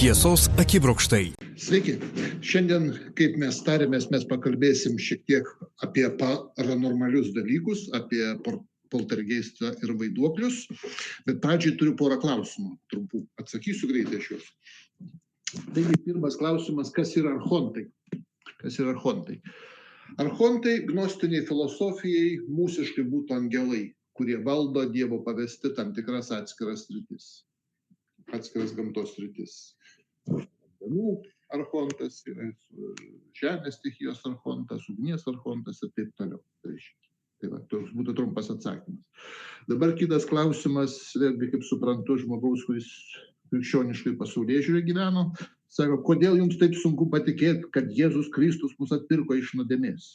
Tiesos akibrokštai. Sveiki. Šiandien, kaip mes tarėmės, mes pakalbėsim šiek tiek apie paranormalius dalykus, apie poltergeistą ir vaiduoklius, bet pradžiai turiu porą klausimų trumpų. Atsakysiu greitai aš juos. Taigi, pirmas klausimas, kas yra archontai? Kas yra archontai? Archontai gnostiniai filosofijai mūsiškai būtų angelai, kurie valdo Dievo pavesti tam tikras atskiras sritis. Atskiras gamtos sritis. Vandenų archontas, žemės stichijos archontas, ugnies archontas ir taip toliau. Tai va, toks būtų trumpas atsakymas. Dabar kitas klausimas, vėlgi, kaip suprantu, žmogaus, kuris krikščioniškai pasaulėžiūrėje gyveno, sako, kodėl jums taip sunku patikėti, kad Jėzus Kristus mus atpirko iš nuodėmės?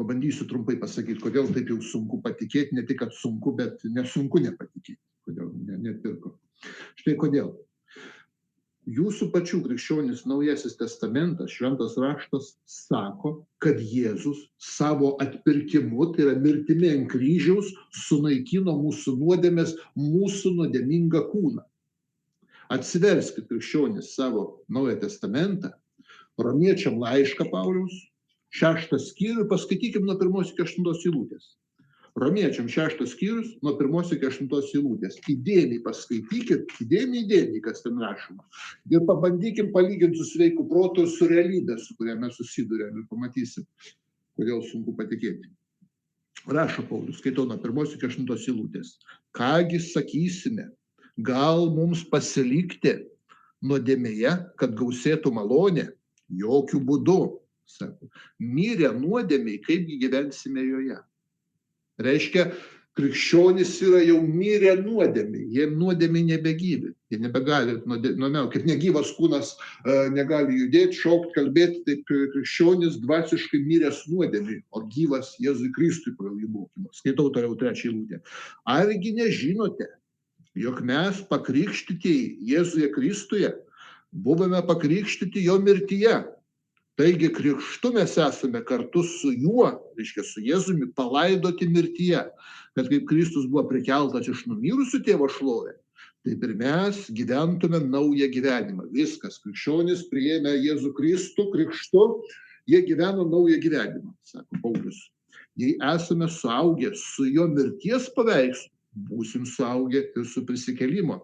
Pabandysiu trumpai pasakyti, kodėl taip jau sunku patikėti, ne tik, kad sunku, bet nesunku nepatikėti, kodėl neatpirko. Štai kodėl. Jūsų pačių krikščionis Naujasis testamentas, Šventas raštas, sako, kad Jėzus savo atpirkimu, tai yra mirtimi ant kryžiaus, sunaikino mūsų nuodėmės, mūsų nuodėmingą kūną. Atsiverskit krikščionis savo Naują testamentą, Romiečiam laišką Pauliaus, 6 skyrių, paskaitykim nuo 1 iki 8 eilutės. Romiečiam 6 skyrius, nuo 1 iki 8 eilutės. Įdėmiai paskaitykit, įdėmiai, kas ten rašoma. Ir pabandykim palyginti su sveiku protu ir su realybė, su kuria mes susidurėm ir pamatysim, kodėl sunku patikėti. Rašo Paulius, skaitau nuo 1 iki 8 eilutės. Kągi sakysime, gal mums pasilikti nuodėmėje, kad gausėtų malonė? Jokių būdų, sako. Mirę nuodėmiai, kaipgi gyvensime joje? Reiškia, krikščionys yra jau mirę nuodėmiai, jie nuodėmiai nebegyvi, jie nebegali, kaip negyvas kūnas negali judėti, šaukti, kalbėti, taip krikščionis dvasiškai miręs nuodėmiai, o gyvas Jėzui Kristui pagal jų mokymą. Skaitau toliau 3 eilutę. Argi nežinote, jog mes pakrikštytieji Jėzuje Kristuje buvome pakrikštyti jo mirtyje? Taigi krikštu mes esame kartu su juo, reiškia su Jėzumi, palaidoti mirtyje, kad kaip Kristus buvo prikeltas iš numirusių tėvo šlovę, taip ir mes gyventume naują gyvenimą. Viskas, krikščionys priėmė Jėzų Kristų krikštu, jie gyveno naują gyvenimą, sako Paulius. Jei esame suaugę su jo mirties paveikslu, būsim suaugę ir su prisikėlimo.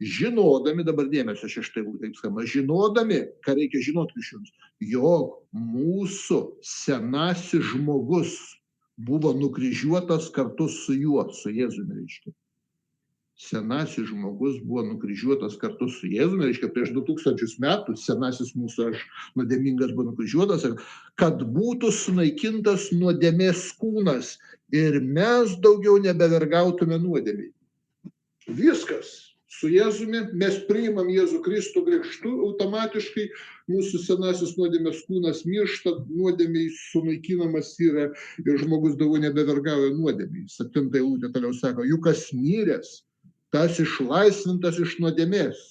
Žinodami, dabar dėmesio 6 eilutė, taip skamba, žinodami, ką reikia žinoti krikščionis, jog mūsų senasis žmogus buvo nukryžiuotas kartu su juo, su Jėzumi, reiškia. Senasis žmogus buvo nukryžiuotas kartu su Jėzumi, reiškia, prieš 2000 metų senasis mūsų nuodėmingas buvo nukryžiuotas, kad būtų sunaikintas nuodėmės kūnas ir mes daugiau nebevergautume nuodėmei. Viskas. Su Jėzumi mes priimam Jėzų Kristų krikštu, automatiškai mūsų senasis nuodėmės kūnas miršta, nuodėmiai sunaikinamas yra ir žmogus daugiau nebevergauja nuodėmiai. 7 eilutė toliau sako, juk kas miręs, tas išlaisvintas iš nuodėmės.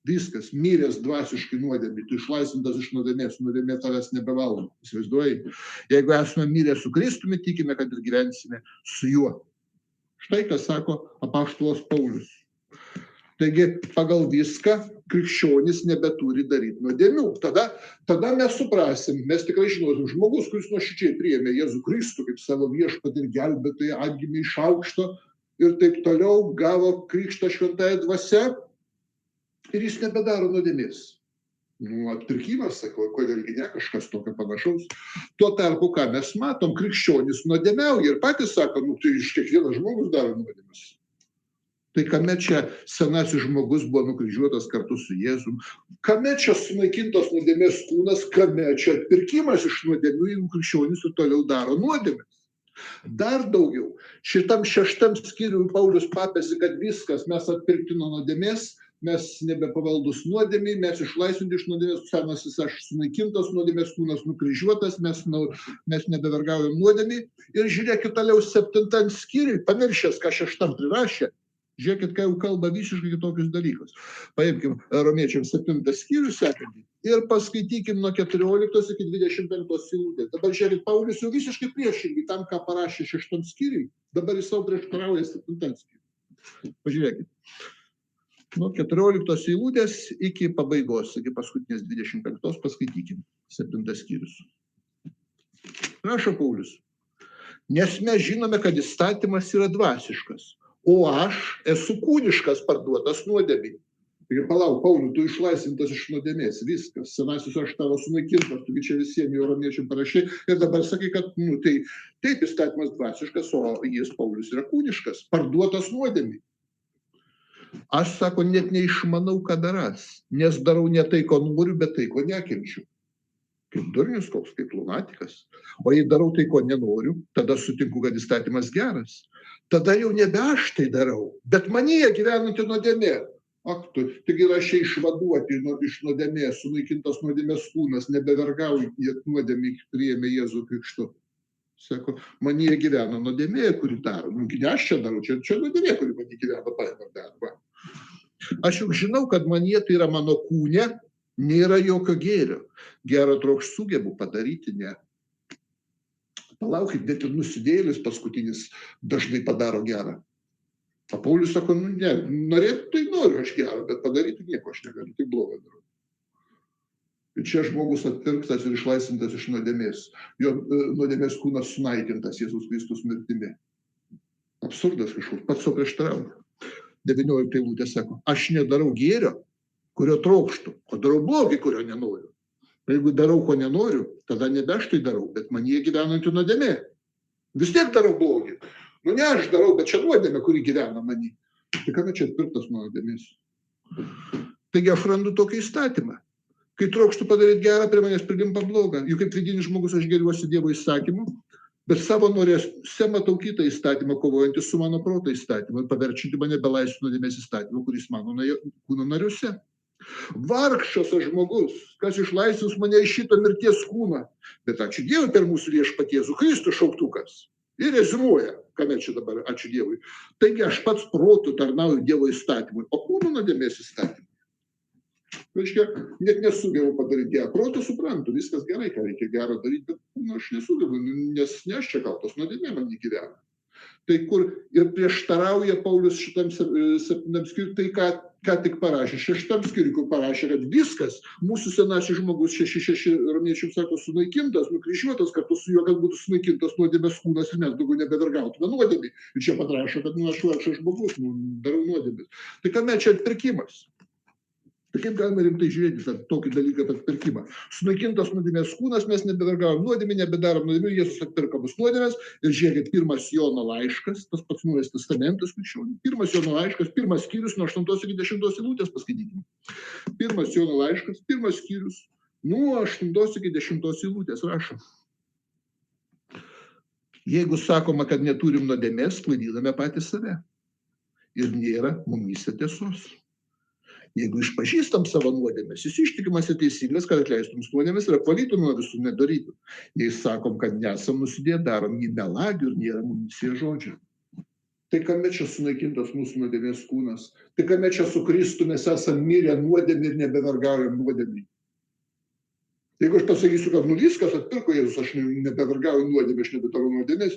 Viskas, miręs dvasiškai nuodėmiai, tu išlaisvintas iš nuodėmės, nuodėmė tavęs nebevaldo. Įsivaizduoji, jeigu esame mirę su Kristumi, tikime, kad ir gyvensime su juo. Štai ką sako apaštalas Paulius. Taigi, pagal viską krikščionis nebeturi daryti nuodėmių. Tada mes suprasim, mes tikrai žinosim, žmogus, kuris nuoširdžiai priėmė Jėzų Kristų kaip savo viešpatį ir gelbėtoją, atgimė iš aukšto ir taip toliau, gavo krikštą šventąja dvasia ir jis nebedaro nuodėmės. Atpirkimas, sako, kodėlgi ne, kažkas tokio panašaus. Tuo tarpu, ką mes matom, krikščionis nuodėmiauja ir patys sako, tai iš kiekvienas žmogus daro nuodėmes. Tai kame čia senasis žmogus buvo nukryžiuotas kartu su Jėzum? Kame čia sunaikintos nuodėmės kūnas? Kame čia atpirkimas iš nuodėmių, jeigu krikščionis ir toliau daro nuodėmes? Dar daugiau. Šitam 6 skyriui Paulius papėsi, kad viskas, mes atpirkti nuo nuodėmės, mes nebepavaldus nuodėmiai, mes išlaisvinti iš nuodėmės, senasis aš sunaikintas, nuodėmės kūnas nukryžiuotas, mes nebevergaujam nuodėmiai. Ir žiūrėkit toliau 7 skyriui, pamiršęs, ką 6 prirašė. Žiūrėkit, kai jau kalba visiškai kitokius dalykus. Paimkim Romiečiam 7 skyrių sekantį ir paskaitykim nuo 14 iki 25 eilutės. Dabar žiūrėkit, Paulius jau visiškai priešingai tam, ką parašė 6 skyriui, dabar jis savo prieštarauja 7 skyriui. Pažiūrėkit. Nuo 14 eilutės iki pabaigos, iki paskutinės 25 paskaitykim, 7 skyrius. Rašo Paulius. Nes mes žinome, kad įstatymas yra dvasiškas, o aš esu kūniškas parduotas nuodėmei. Taigi palauk, Pauliau, tu išlaisvintas iš nuodėmės, viskas, senasis aš tavo sunaikintas, tu čia visiems jau romiečiam parašai ir dabar sakai, kad tai taip įstatymas dvasiškas, o jis, Paulius, yra kūniškas, parduotas nuodėmei. Aš, sako, net neišmanau, ką daras, nes darau ne tai, ko noriu, bet tai, ko nekenčiu. Kaip durnius koks, kaip lunatikas. O jei darau tai, ko nenoriu, tada sutinku, kad įstatymas geras. Tada jau nebe aš tai darau, bet manyje gyvenanti nuodėmė. Ak, taigi rašė išvaduoti iš nuodėmės, sunaikintas nuodėmės kūnas, nebevergauji, nuodėmė priėmė Jėzų krikštu. Sako, manyje gyvena nuodėmė, kuri daro. Ne aš čia darau, čia nuodėmė, kuri manyje gyvena, paėmė darbą. Aš juk žinau, kad manyje tai yra mano kūne, nėra jokio gėrio. Gerą trokš sugebu padaryti, ne. Palaukit, bet ir nusidėjėlis paskutinis dažnai padaro gerą. O Paulius sako, ne, norėtų tai noriu aš gerą, bet padaryti nieko aš negaliu, tai blogą darau. Ir čia žmogus atpirktas ir išlaisvintas iš nuodėmės. Jo nuodėmės kūnas sunaikintas Jėzus Kristus mirtimi. Absurdas kažkoks, pats savo prieštarauja. 19 eilutė sako, aš nedarau gėrio, kurio trokštų, o darau blogį, kurio nenoriu. Jeigu darau, ko nenoriu, tada nebe aš tai darau, bet manyje gyvenanti nuodėmė. Vis tiek darau blogį. Nu ne aš darau, bet čia nuodėmė, kuri gyvena many. Tai kada čia atpirktas nuodėmės? Taigi aš randu tokį įstatymą. Kai trokštų padaryti gerą, prie manęs prilimpa blogą. Juk kaip vidinis žmogus aš geriuosi Dievo įsakymu, bet savo norėse matau kitą įstatymą, kovojantį su mano proto įstatymu ir paverčiantį mane belaisvių nuodėmės įstatymu, kuris mano kūno nariuose. Vargšas aš žmogus, kas išlaisvins mane iš šito mirties kūną. Bet ačiū Dievui per mūsų viešpatį Jėzų Kristų šauktukas. Ir rezimuoja, kame čia dabar, ačiū Dievui. Taigi aš pats protu tarnauju Dievo įstatymui, o kūno nuodėmės įstatymui. Reiškia, net nesugebu padaryti gerą. Protu suprantu, viskas gerai, ką reikia gerą daryti, bet aš nesugebu, nes ne aš čia kaltas, nuodėmė man gyvena. Tai kur ir prieštarauja Paulius šitam 7 skyriui, tai ką tik parašė. 6 skyriui, kur parašė, kad viskas, mūsų senasis žmogus 6 romiečiams sako, sunaikintas, nukryžiuotas kartu su juo, kad būtų sunaikintas nuodėmės kūnas ir mes daugiau nebevergautume nuodėmei. Ir čia patrašo, kad aš vargšas žmogus, darau nuodėmės. Tai kame čia atpirkimas? Tai kaip galime rimtai žiūrėti tokį dalyką apie atpirkimą? Sunaikintas nuodėmės kūnas, mes nebevergavom nuodėmę, nebedarom nuodėmę, Jėzus atpirko mus nuodėmės. Ir žiūrėkit, 1 Jono laiškas, tas pats Naujas testamentas krikščionių. 1 Jono laiškas, 1 skyrius nuo 8 iki 10 eilutės paskaitykime. 1 Jono laiškas, 1 skyrius nuo 8 iki 10 eilutės rašo. Jeigu sakoma, kad neturim nuodėmės, klaidiname patys save. Ir nėra mumyse tiesos. Jeigu išpažįstam savo nuodėmes, jis ištikimas ir teisingas, kad atleistum nuodėmes ir apvalytum nuo visų nedarytų. Jei sakom, kad nesam nusidėję, darom jį melagių ir nėra mumyse žodžio. Tai kame čia sunaikintas mūsų nuodėmės kūnas? Tai kame čia su Kristu mes esam mirę nuodėmė ir nebevergaujam nuodėmė? Jeigu aš pasakysiu, kad viskas atpirko Jėzus, aš nebevergauju nuodėmė, aš nebedarau nuodėmės,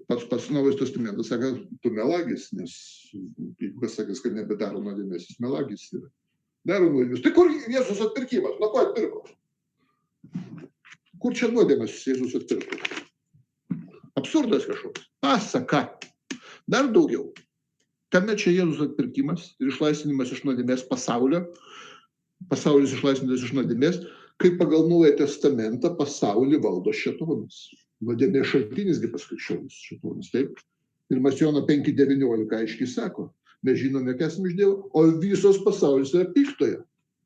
pats Naujas testamentas sako, tu melagis, nes jeigu kas sakys, kad nebedaro nuodėmės, jis melagis yra. Daro nuodėmės. Tai kur Jėzus atpirkimas? Nuo ko atpirko? Kur čia nuodėmės Jėzus atpirko? Absurdas kažkoks. Pasaka. Dar daugiau. Kame čia Jėzus atpirkimas ir išlaisvinimas iš nuodėmės pasaulio? Pasaulis išlaisvintas iš nuodėmės. Kaip pagal Naują testamentą pasaulį valdo šėtonas. Nuodėmės šaltinisgi pas krikščionis šėtonas, taip? 1 Jono 5:19 aiškiai sako, mes žinome, kas esame iš Dievo, o visos pasaulis yra piktojo.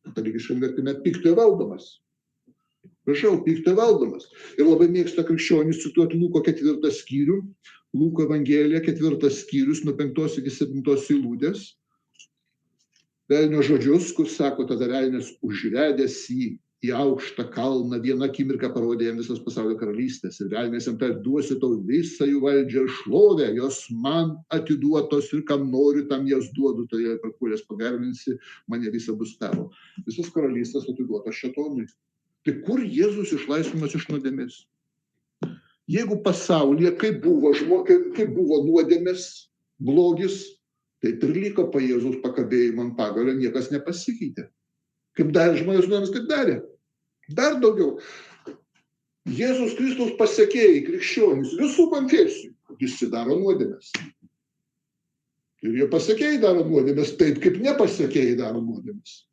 Katalikiškam vertime piktojo valdomas. Prašau, piktojo valdomas. Ir labai mėgsta krikščionis cituoti Luko 4 skyrių, Luko Evangelija 4 skyrius nuo 5 iki 7 eilutės. Velnio žodžius, kur sako, tada velnias užvedęs į aukštą kalną, vieną akimirką parodė jam visas pasaulio karalystės. Ir velnias jam tai duosiu tau visą jų valdžią ir šlovę, jos man atiduotos ir kam noriu, tam jas duodu, tai per kurias pagarbinsi, mane visa bus tavo. Visas karalystės atiduotas šėtonui. Tai kur Jėzus išlaisvinimas iš nuodėmės? Jeigu pasaulyje, kaip buvo nuodėmės, blogis, Taip ir liko po Jėzaus pakabėjimo ant pagalio, niekas nepasikeitė. Kaip darė žmonės nuodėmes, taip darė. Dar daugiau. Jėzus Kristaus pasekėjai, krikščionys, visų konfesijų, visi daro nuodėmes. Ir jie pasekėjai daro nuodėmes taip, kaip nepasekėjai daro nuodėmes.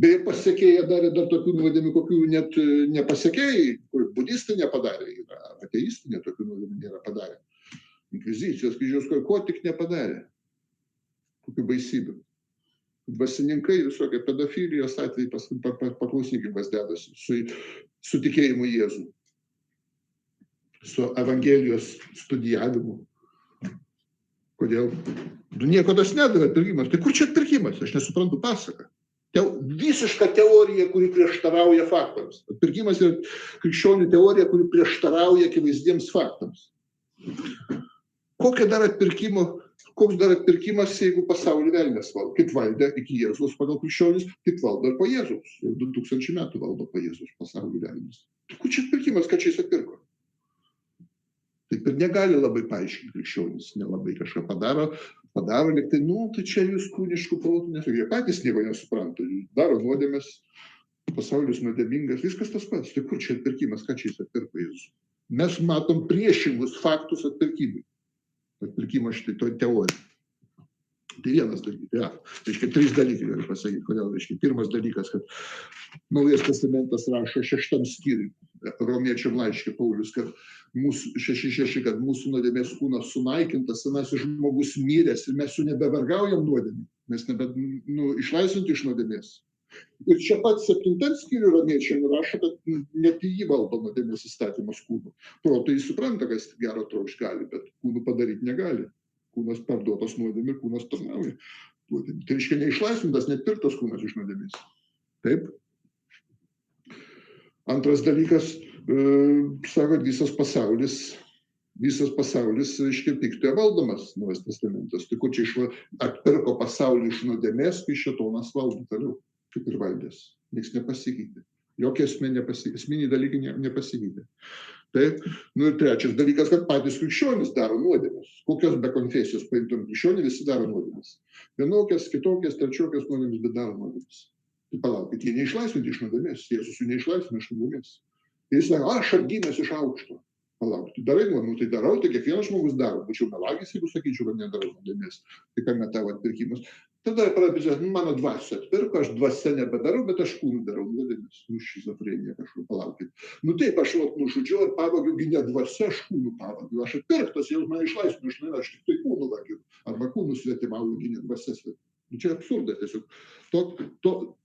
Beje, pasekėjai darė dar tokių nuodėmių, kokių net nepasekėjai, kur budistai nepadarė, ateistai tokių nuodėmių nėra padarę. Inkvizicijos kryžiaus ko tik nepadarė. Kokių baisybių. Dvasininkai, visokie pedofilijos atvejai, paklausykime, kas dedasi su tikėjimu Jėzų, su Evangelijos studijavimu. Kodėl? Nieko tas nedavė atpirkimas. Tai kur čia atpirkimas? Aš nesuprantu pasaką. Visiška teorija, kuri prieštarauja faktams. Atpirkimas yra krikščionių teorija, kuri prieštarauja akivaizdiems faktams. Koks dar atpirkimas, jeigu pasaulį velnias valdo? Kaip valdė iki Jėzaus pagal krikščionis, taip valdo ir po Jėzaus. Jau 2000 metų valdo po Jėzaus pasaulį velnias. Kur čia atpirkimas, ką čia jis atpirko? Taip ir negali labai paaiškinti krikščionis, nelabai kažką padaro, lyg tai, tai čia jūs kūniškų protų nesugė. Jie patys nieko nesupranta, daro nuodėmes, pasaulis nuodėmingas, viskas tas pats. Tai kur čia atpirkimas, ką čia jis atpirko Jėzus? Mes matom priešingus faktus atpirkimui. Atpirkimo štai to teorija. Tai vienas dalykas. Reiškia, 3 dalykai galiu pasakyti. Kodėl? Reiškia, pirmas dalykas, kad Naujas testamentas rašo 6 skyriui, Romiečiam laiške Paulius, kad 6:6, kad mūsų nuodėmės kūnas sunaikintas, senasis žmogus miręs ir mes jau nebevergaujam nuodėmei. Mes išlaisvinti iš nuodėmės. Ir čia pat 7 skyriui Romiečiam rašo, kad net jį valdo nuodėmės įstatymas kūnu. Protai jis supranta, kas gero trokšt gali, bet kūnu padaryti negali. Kūnas parduotas nuodėmė, kūnas tarnauja. Tai reiškia neišlaisvintas, nepirktas kūnas iš nuodėmės. Taip. Antras dalykas, sako, visas pasaulis, reiškia, piktojo valdomas Naujas testamentas. Tai kur čia atpirko pasaulį iš nuodėmės, kai šėtonas valdo toliau, kaip ir valdės. Niekas nepasikeitė. Jokie esminiai dalykai nepasikeitė. Taip. Ir trečias dalykas, kad patys krikščionys daro nuodėmes. Kokios be konfesijos paimtum krikščionį, visi daro nuodėmes. Vienokias, kitokias, trečiokias nuodėmes, bet daro nuodėmes. Tai palaukit, jie neišlaisvinti iš nuodėmės, Jėzus jų neišlaisvina iš nuodėmės. Ir jis sako, aš atgimęs iš aukšto. Palaukit, darai nuodėmę, tai darau, tai kiekvienas žmogus daro. Būčiau melagis, jeigu sakyčiau, kad nedarau nuodėmės. Tai kame tavo atpirkimas. Tada pradeda, mano dvasia atpirko, aš dvasia nebedarau, bet aš kūnu darau nuodėmės. Šizofrenija kažkur, palaukit. Taip, aš nužudžiau ir pavagiu, ne dvasia, aš kūnu pavagiu. Aš atpirktas, jau mane išlaisvinu iš nuodėmės, aš tik tai kūnu vagiu. Arba kūnu svetimauju, ne dvasia svetimauju. Čia absurdas tiesiog.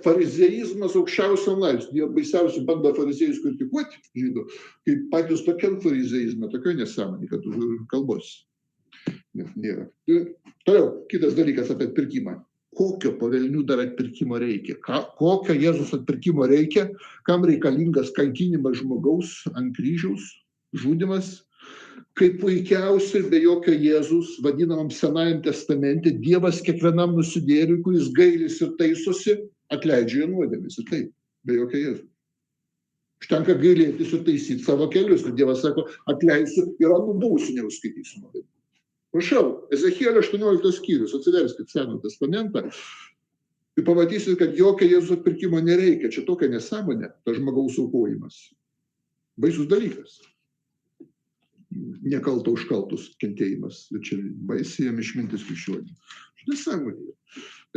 Farizeizmas aukščiausiam laipsniui. Jie baisiausiai bando fariziejus kritikuoti, žydų, kaip patys tokiam farizeizme, tokio nesąmonė, kad kalbos nėra. Toliau, kitas dalykas apie atpirkimą. Kokio pavelnių dar atpirkimo reikia? Kokio Jėzus atpirkimo reikia? Kam reikalingas kankinimas žmogaus ant kryžiaus, žudymas? Kaip puikiausiai be jokio Jėzus, vadinamam Senajam testamente, Dievas kiekvienam nusidėliui, kuris gailisi ir taisosi, atleidžia jo nuodėmes. Ir taip, be jokio Jėzus. Užtenka gailėtis ir taisyti savo kelius. Ir Dievas sako, atleisiu ir nubausiu, neužskaitysiu nuodėmę. Prašau, Ezechielio 18 skyrius, atsiverskit Senąjį testamentą. Ir pamatysit, kad jokio Jėzus atpirkimo nereikia. Čia tokia nesąmonė, tas žmogaus aukojimas. Baisus dalykas. Nekalto užkaltus kentėjimas. Ir čia baisėjam išmintis krikščionių. Nesąmonė.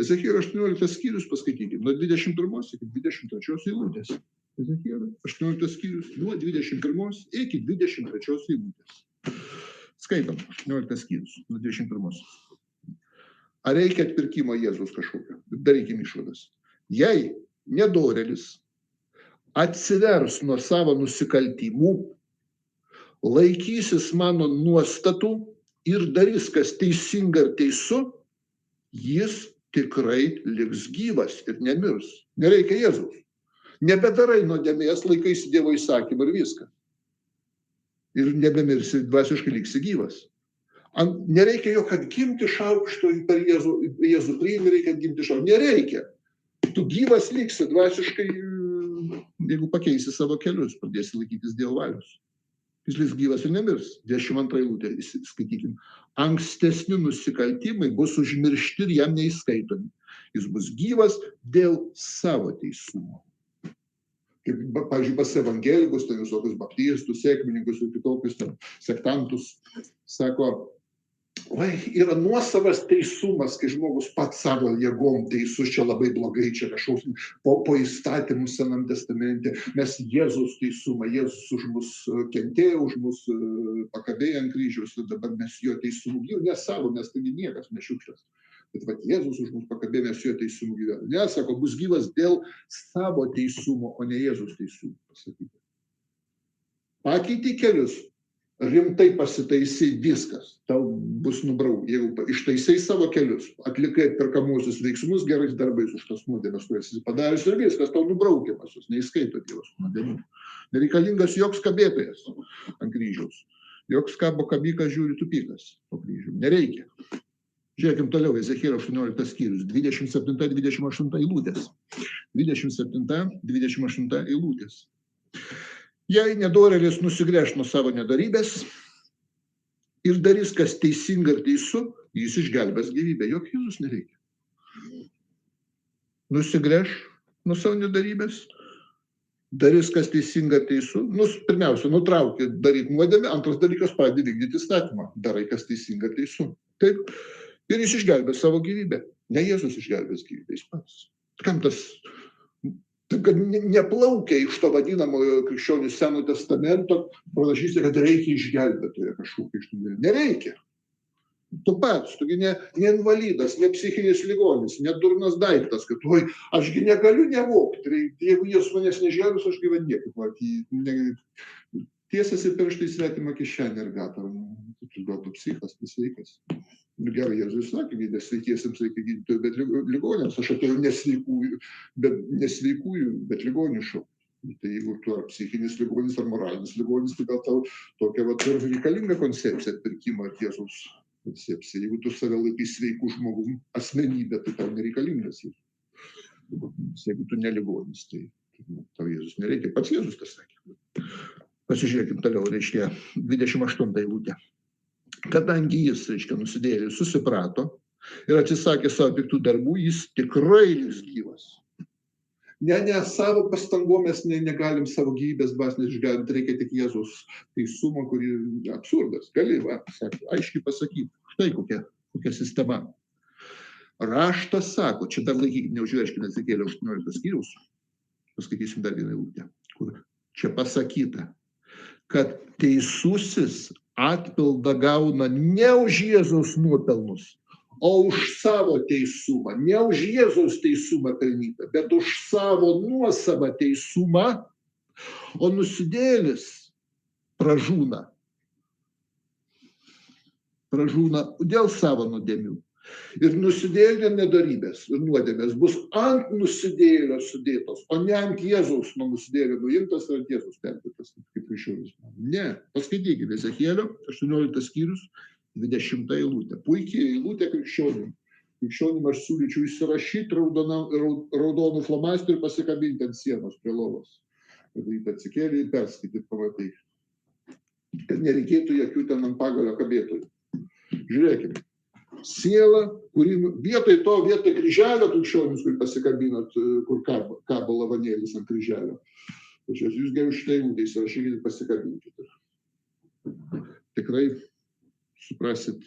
Ezechielio 18 skyrius paskaitykime nuo 21 iki 23 eilutės. Ezechielio 18 skyrius nuo 21 iki 23 eilutės. Skaitom 18 skyrius nuo 21. Ar reikia atpirkimo Jėzus kažkokio? Darykim išvadas. Jei nedorėlis atsivers nuo savo nusikaltimų, laikysis mano nuostatų ir darys, kas teisinga ir teisu, jis tikrai liks gyvas ir nemirs. Nereikia Jėzaus. Nebedarai nuodėmės, laikaisi Dievo įsakymą ir viską. Ir nebemirsi, dvasiškai liksi gyvas. Nereikia jokio atgimti iš aukšto, per Jėzų priimi, reikia atgimti iš aukšto. Nereikia. Tu gyvas liksi dvasiškai, jeigu pakeisi savo kelius, pradėsi laikytis Dievo valios. Jis liks gyvas ir nemirs. 22 eilutė, skaitykim. Ankstesni nusikaltimai bus užmiršti ir jam neįskaitomi. Jis bus gyvas dėl savo teisumo. Kaip, pavyzdžiui, pas evangelikus, tai visokius baptistus, sekmininkus ir kitokius sektantus, sako, oi, yra nuosavas teisumas, kai žmogus pats savo jėgom teisus, čia labai blogai, čia kažkoks po įstatymų Senam testamente, mes Jėzus teisumą, Jėzus už mus kentėjo, už mus pakabėjo ant kryžiaus ir dabar mes jo teisumu gyvename, ne savo, nes taigi niekas nešiukštas. Bet vat Jėzus už mus pakabėjo, mes jo teisumu gyvename. Ne, sako, bus gyvas dėl savo teisumo, o ne Jėzus teisumo, pasakyti. Pakeiti kelius, rimtai pasitaisai viskas, tau bus nubrauk. Jeigu ištaisai savo kelius, atlikai perkamuosius veiksmus gerais darbais už tas nuodėmes, kurias esi padaręs ir viskas, tau nubraukiamas, neįskaito Dievas nuodėmių. Nereikalingas joks kabėtojas ant kryžiaus. Joks kabo kabikas žiūri tupikas po kryžium. Nereikia. Žiūrėkim toliau, Ezechielio 18 skyrius, 27-28 eilutės. 27-28 eilutės. Jei nedorėlis nusigręš nuo savo nedorybės ir darys, kas teisinga ir teisu, jis išgelbės gyvybę. Jok Jėzus nereikia. Nusigręš nuo savo nedorybės, darys, kas teisinga ir teisu. Pirmiausia, nutraukė daryti nuodėmę, antras dalykas, pradedi vykdyti įstatymą. Darai, kas teisinga ir teisu. Taip. Ir jis išgelbės savo gyvybę. Ne Jėzus išgelbės gyvybę, jis pats. Kam tas? Taip, kad neplaukia iš to vadinamojo krikščionių Seno testamento pranašystė, kad reikia išgelbėtojo kažkokį iš tų. Nereikia. Tu pats, tugi ne invalidas, ne psichinis ligonis, ne durnas daiktas, kad oi, ašgi negaliu nevokti. Jeigu Jėzus manęs nežgelbės, aš gyvenu niekaip. Tiesiasi pirštai svetimą kišenę ir gatavą. Tu gal tu psichas, nesveikas. Gerai, Jėzus sakė, nesveikiesiams reikia gydytojų, bet ligoniams. Aš atėjau nesveikųjų, bet ligonių šaukti. Tai jeigu tu ar psichinis ligonis, ar moralinis ligonis, tai gal tau tokia ir reikalinga koncepcija atpirkimo ar Jėzaus koncepcija. Jeigu tu save laikai sveikų žmogum asmenybę, tai tau nereikalingas Jėzus. Jeigu tu neligonis, tai tau Jėzus nereikia. Pats Jėzus tas sakė. Pasižiūrėkim toliau, reiškia 28 eilutė. Kadangi jis, reiškia, nusidėjėlis, susiprato ir atsisakė savo piktų darbų, jis tikrai liks gyvas. Ne, savo pastangom mes negalim savo gyvybės dvasinės išgelbėti, reikia tik Jėzus teisumo, kurį absurdas. Gali, aiškiai pasakyti, štai kokia sistema. Raštas sako, čia dar laikykime, neužverškime Ezechielio 18 skyriaus, paskaitysim dar vieną eilutę, kur čia pasakyta, kad teisusis atpildą gauna ne už Jėzaus nuopelnus, o už savo teisumą. Ne už Jėzaus teisumą pelnytą, bet už savo nuosavą teisumą, o nusidėjėlis pražūna dėl savo nuodėmių. Ir nusidėjėlio nedorybės ir nuodėmės bus ant nusidėjėlio sudėtos, o ne ant Jėzaus nuo nusidėjėlio nuimtas ir ant Jėzaus perduotas, kaip krikščionis. Ne, paskaitykime Ezechielio 18 skyrius, 20 eilutė. Puikiai eilutė krikščionim. Krikščionim aš siūlyčiau įsirašyti raudonų flomasterių ir pasikabinti ant sienos prie lovos. Padaryti atsikėlį ir perskaityti, pamatai. Kad nereikėtų jokių ten ant pagalio kabėtojų. Žiūrėkime. Siela, kuri vietoj kryželio krikščionis, kur pasikabinot, kur kabo lavanėlis ant kryželio. Jūs geriau šitą eilutę įsirašykite ir pasikabinkite. Tikrai suprasit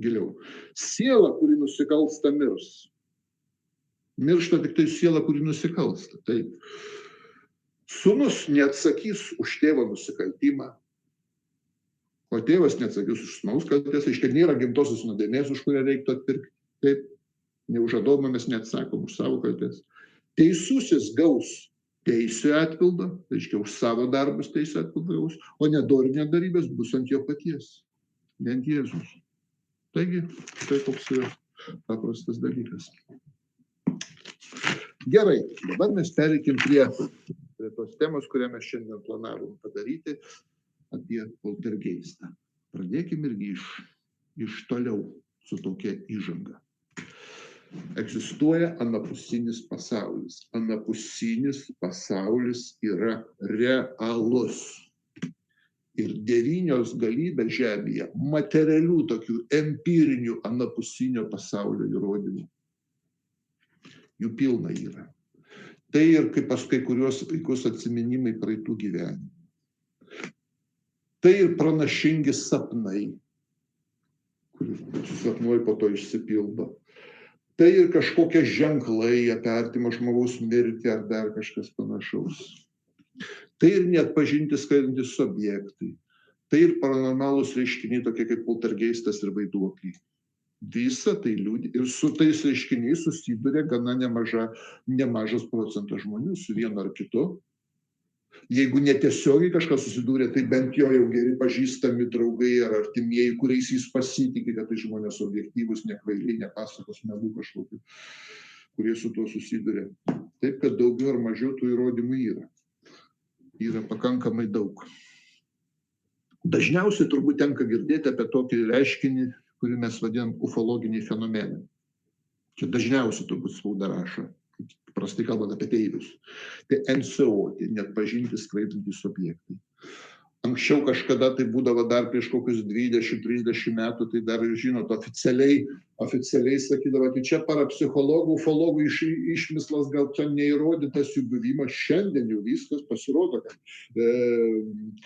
giliau. Siela, kuri nusikalsta, mirs. Miršta tik tai siela, kuri nusikalsta. Taip. Sūnus neatsakys už tėvo nusikaltimą. O tėvas neatsakys už sūnaus kaltės, aiškiai nėra gimtosios nuodėmės, už kurią reiktų atpirkti. Taip, ne už adomą mes neatsakom už savo kaltės. Teisusis gaus teisę atpildą, aiškiai už savo darbus teisę atpildą gaus, o nedorinė darybės bus ant jo paties, ne ant Jėzus. Taigi, tai koks yra paprastas dalykas. Gerai, dabar mes pereikim prie tos temos, kurią mes šiandien planavom padaryti, apie poltergeistą. Pradėkime irgi iš toliau su tokia įžanga. Egzistuoja anapusinis pasaulis. Anapusinis pasaulis yra realus. ir 9 galybės žemėje materialių tokių empirinių anapusinio pasaulio įrodymų. Jų pilna yra. Tai ir kaip pas kai kurios vaikus atsiminimai praeitų gyvenimų. Tai ir pranašingi sapnai, kuris susapnuoja po to išsipildo. Tai ir kažkokie ženklai apie artimo žmogaus mirtį ar dar kažkas panašaus. Tai ir neatpažinti skraidantys objektai. Tai ir paranormalūs reiškiniai tokie kaip poltergeistas ir vaiduokliai. Visa tai liūdė. Ir su tais reiškiniais susiduria gana nemažas procentas žmonių su vienu ar kitu. Jeigu netiesiogiai kažkas susidūrė, tai bent jau geri pažįstami draugai ar artimieji, kuriais jis pasitikė, kad tai žmonės objektyvus, nekvailiai, nepasakos melų kažkokių, kurie su tuo susiduria. Taip, kad daugiau ar mažiau tų įrodymų yra. Yra pakankamai daug. Dažniausiai turbūt tenka girdėti apie tokį reiškinį, kurį mes vadinam ufologiniai fenomenai. Čia dažniausiai turbūt spauda rašo, prastai kalbant apie ateivius. Tai NSO, tai neatpažinti skraidantys objektai. Anksčiau kažkada tai būdavo dar prieš kokius 20-30 metų, tai dar, žinot, oficialiai sakydavo, tai čia parapsichologų, ufologų išmislas, gal čia neįrodytas jų buvimas. Šiandien jau viskas pasirodo, kad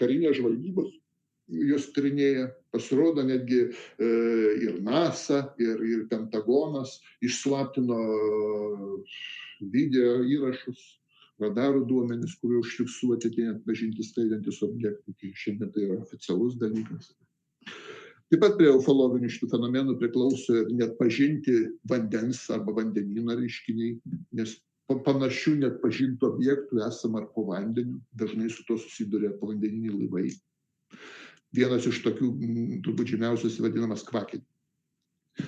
karinės žvalgybos jos tyrinėja, pasirodo netgi ir NASA, ir Pentagonas išslaptino video įrašus, radarų duomenys, kurie užfiksuoti tie neatpažinti skraidantys objektai. Tai šiandien tai yra oficialus dalykas. Taip pat prie ufologinių šitų fenomenų priklauso ir neatpažinti vandens arba vandenyno reiškiniai, nes panašių neatpažintų objektų esama ar po vandeniu, dažnai su to susiduria povandeniniai laivai. Vienas iš tokių turbūt žymiausias vadinamas kvakeriai.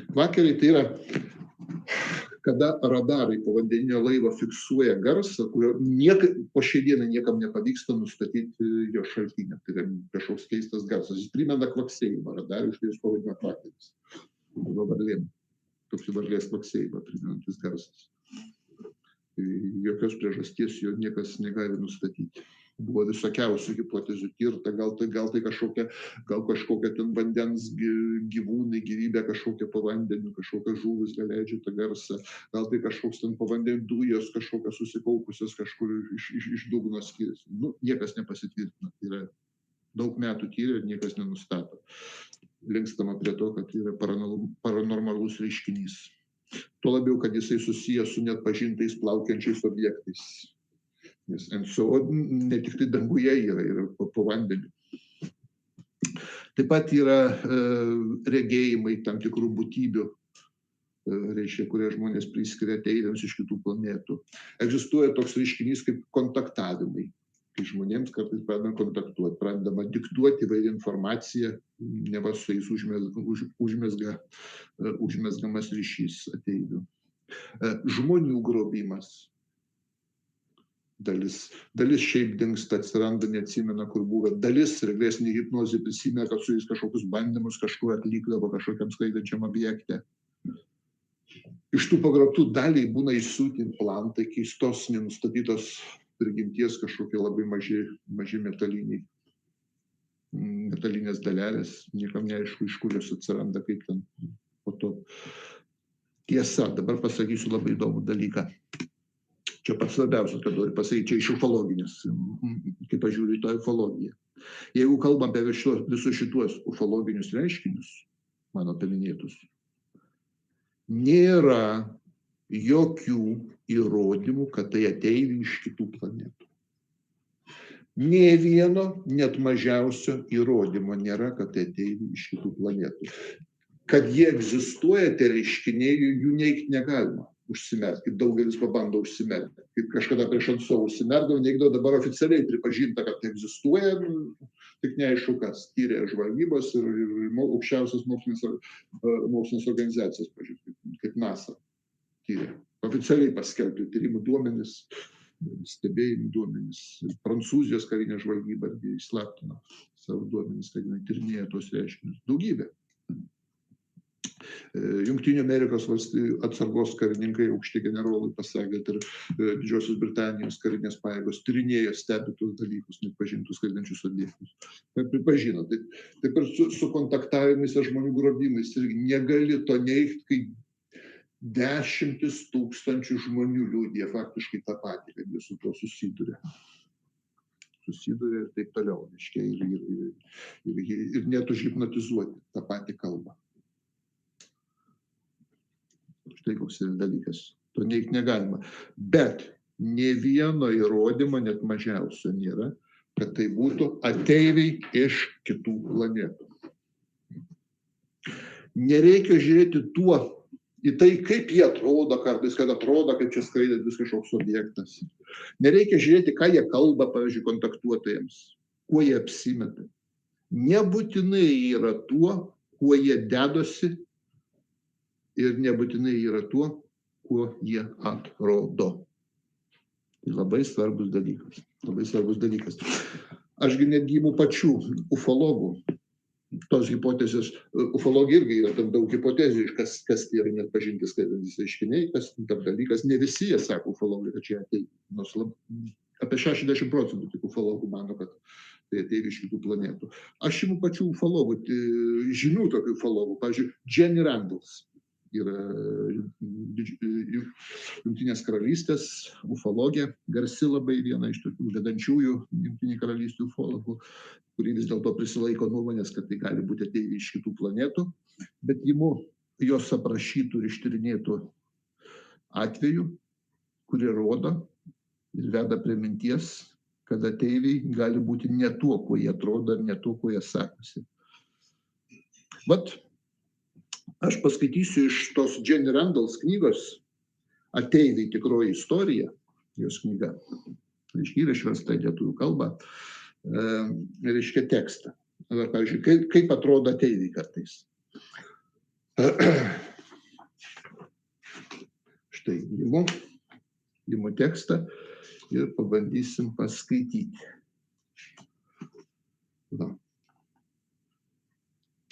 Kvakeriai tai yra, kada radarai povandeninio laivo fiksuoja garsą, kurio po šiai dienai niekam nepavyksta nustatyti jo šaltinį. Tai yra kažkoks keistas garsas. Jis primena kvaksėjimą. Radarai už tai jis pavadina kvakeris. Toks varlės kvaksėjimą primenantis garsas. Jokios priežasties jo niekas negali nustatyti. Buvo visokiausių hipotezių tirta, gal tai kažkokia ten vandens gyvūnai, gyvybė kažkokia po vandeniu, kažkokia žuvis gal leidžia tą garsą, gal tai kažkoks ten po vandeniu dujos kažkokios susikaupusios kažkur iš dugno skiriasi. Niekas nepasitvirtina. Tai yra daug metų tyrė ir niekas nenustato. Linkstama prie to, kad tai yra paranormalus reiškinys. Tuo labiau, kad jisai susijęs su neatpažintais plaukiančiais objektais. Nes NSO ne tik tai danguje yra ir po vandeniu. Taip pat yra regėjimai tam tikrų būtybių, reiškia, kurie žmonės priskiria ateiviams iš kitų planetų. Egzistuoja toks reiškinys kaip kontaktavimai, kai žmonėms kartais pradedama kontaktuoti, pradedama diktuoti įvairią informaciją, neva su jais užmezgamas ryšys ateivių. Žmonių grobimas. Dalis šiaip dingsta, atsiranda, neatsimena, kur buvo. Dalis regresinė hipnozė prisimena, kad su jais kažkokius bandymus kažkur atlikdavo kažkokiam skraidančiam objekte. Iš tų pagrobtų daliai būna įsiūti implantai, keistos, nenustatytos prigimties kažkokie labai maži metalinės dalelės. Niekam neaišku, iš kur jos atsiranda, kaip ten po to. Tiesa, dabar pasakysiu labai įdomų dalyką. Čia pats svarbiausias, kad noriu pasakyti, čia iš ufologinės, kaip aš žiūriu į tą ufologiją. Jeigu kalbam apie visus šituos ufologinius reiškinius, mano paminėtus, nėra jokių įrodymų, kad tai ateiviai iš kitų planetų. Nė vieno, net mažiausio įrodymo nėra, kad tai ateiviai iš kitų planetų. Kad jie egzistuoja, tie reiškiniai, jų neigti negalima. Užsimerkti, kaip daugelis pabando užsimerkti. Kaip kažkada prieš NSO užsimerkdavo, neigdavo, dabar oficialiai pripažinta, kad tai egzistuoja, tik neaišku kas. Tyrė žvalgybos ir aukščiausias mokslinės organizacijas, kaip NASA tyrė. Oficialiai paskelbti tyrimų duomenis, stebėjimų duomenis. Prancūzijos karinė žvalgyba įslaptino savo duomenis, kad jinai tyrinėja tos reiškinius. Daugybė. Jungtinių Amerikos valstijų atsargos karininkai, aukšti generolai pasakė, ir Didžiosios Britanijos karinės pajėgos tyrinėjo, stebi tuos dalykus, nepažintus skraidančius objektus. Pripažino. Taip ir su kontaktavimais ir žmonių grobimais. Ir negali to neigti, kai dešimtis tūkstančių žmonių liudija faktiškai tą patį, kad jie su tuo susiduria ir taip toliau, reiškia, ir net užhipnotizuoti tą patį kalbą. Štai koks yra dalykas. To neigt negalima. Bet nė vieno įrodymo, net mažiausio nėra, kad tai būtų ateiviai iš kitų planetų. Nereikia žiūrėti į tai, kaip jie atrodo kartais, kad atrodo, kaip čia skraidantis kažkoks objektas. Nereikia žiūrėti, ką jie kalba, pavyzdžiui, kontaktuotojams, kuo jie apsimeta. Nebūtinai yra tuo, kuo jie dedosi, ir nebūtinai yra tuo, kuo jie atrodo. Tai labai svarbus dalykas. Ašgi netgi imu pačių ufologų. Tos hipotezės, ufologija irgi yra tam daug hipotezių, kas tai yra net pažinti skraidantys reiškiniai, kas tam dalykas. Ne visi jie sako ufologai, kad čia ateiviai. Nors apie 60% tik ufologų mano, kad tai ateiviai iš kitų planetų. Aš imu pačių ufologų, žymių tokių ufologų. Pavyzdžiui, Jenny Randles yra Jungtinės karalystės ufologė, garsi labai, viena iš tokių vedančiųjų Jungtinė karalystė ufologų, kuri vis dėlto prisilaiko nuomonės, kad tai gali būti ateiviai iš kitų planetų, bet imu jos aprašytų ir ištyrinėtų atvejų, kurie rodo ir veda prie minties, kad ateiviai gali būti ne tuo, kuo jie atrodo, ir ne tuo, kuo jie sakosi. Vat aš paskaitysiu iš tos Jenny Randles knygos Ateiviai tikroji istorija, jos knyga, reiškia, yra išversta į lietuvių kalbą, reiškia tekstą. Pavyzdžiui, kaip atrodo ateiviai kartais. Štai, imu tekstą ir pabandysim paskaityti.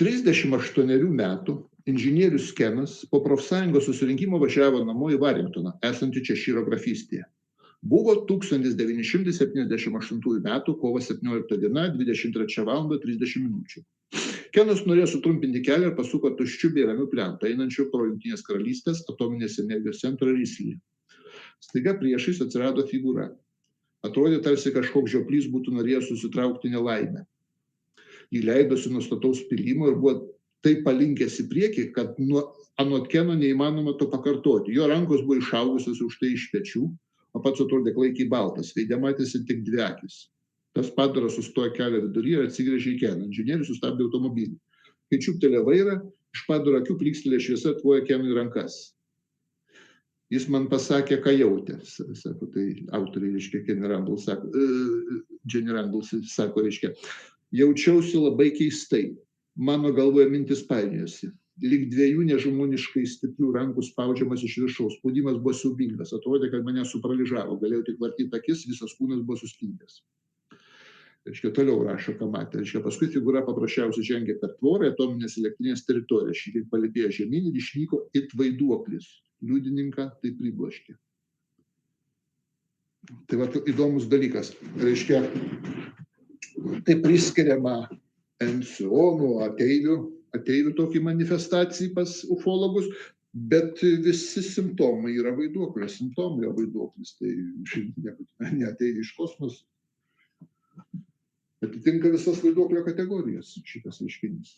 38 metų inžinierius Kenas po profsąjungos susirinkimo važiavo namo į Varingtoną, esantį Češyro grafystėje. Buvo 1978 metų kovo 17 diena, 23 val. 30 minučių. Kenas norėjo sutrumpinti kelią ir pasuko tuščiu bei ramiu plentu, einančiu pro Jungtinės karalystės atominės energijos centrą Rislį. Staiga priešais atsirado figūra. Atrodė, tarsi kažkoks žioplys būtų norėjęs susitraukti nelaimę. Jį leidosi nuo stataus pylimo ir buvo taip palinkęs į priekį, kad anot Keno neįmanoma to pakartoti. Jo rankos buvo išaugusios už tai iš pečių, o pats atrodė klaikiai baltas, veide matėsi tik dvi akys. Tas padaras sustojo kelio viduryje ir atsigręžė į Keną. Inžinierius sustabdė automobilį. Kai čiuptelėjo vairą, iš padaro akių plykstelėjo šviesa, atvojo Kenui rankas. Jis man pasakė, ką jautė, sako, tai autoriai, reiškia, Jenny Randles sako, reiškia, jaučiausi labai keistai. Mano galvoje mintis painiojosi. Lyg dviejų nežmoniškai stiprių rankų spaudžiamas iš viršaus. Spaudimas buvo siaubingas. Atrodė, kad mane supraližavo. Galėjau tik vartyti akis, visas kūnas buvo suskindęs. Reiškia, toliau rašo, ką matė. Reiškia, paskui figūra paprasčiausiai žengė per tvorą atominės elektrinės teritoriją. Šįryt palypėjo žemyn ir išnyko it vaiduoklis. Liudininką tai pribloškė. Tai va, įdomus dalykas. Reiškia, tai priskiriama NCO, ateivių tokį manifestaciją pas ufologus, bet visi simptomai yra vaiduoklės. Simptomai yra vaiduoklis, tai ne ateiviai iš kosmoso. Atitinka visas vaiduoklio kategorijas šitas reiškinys.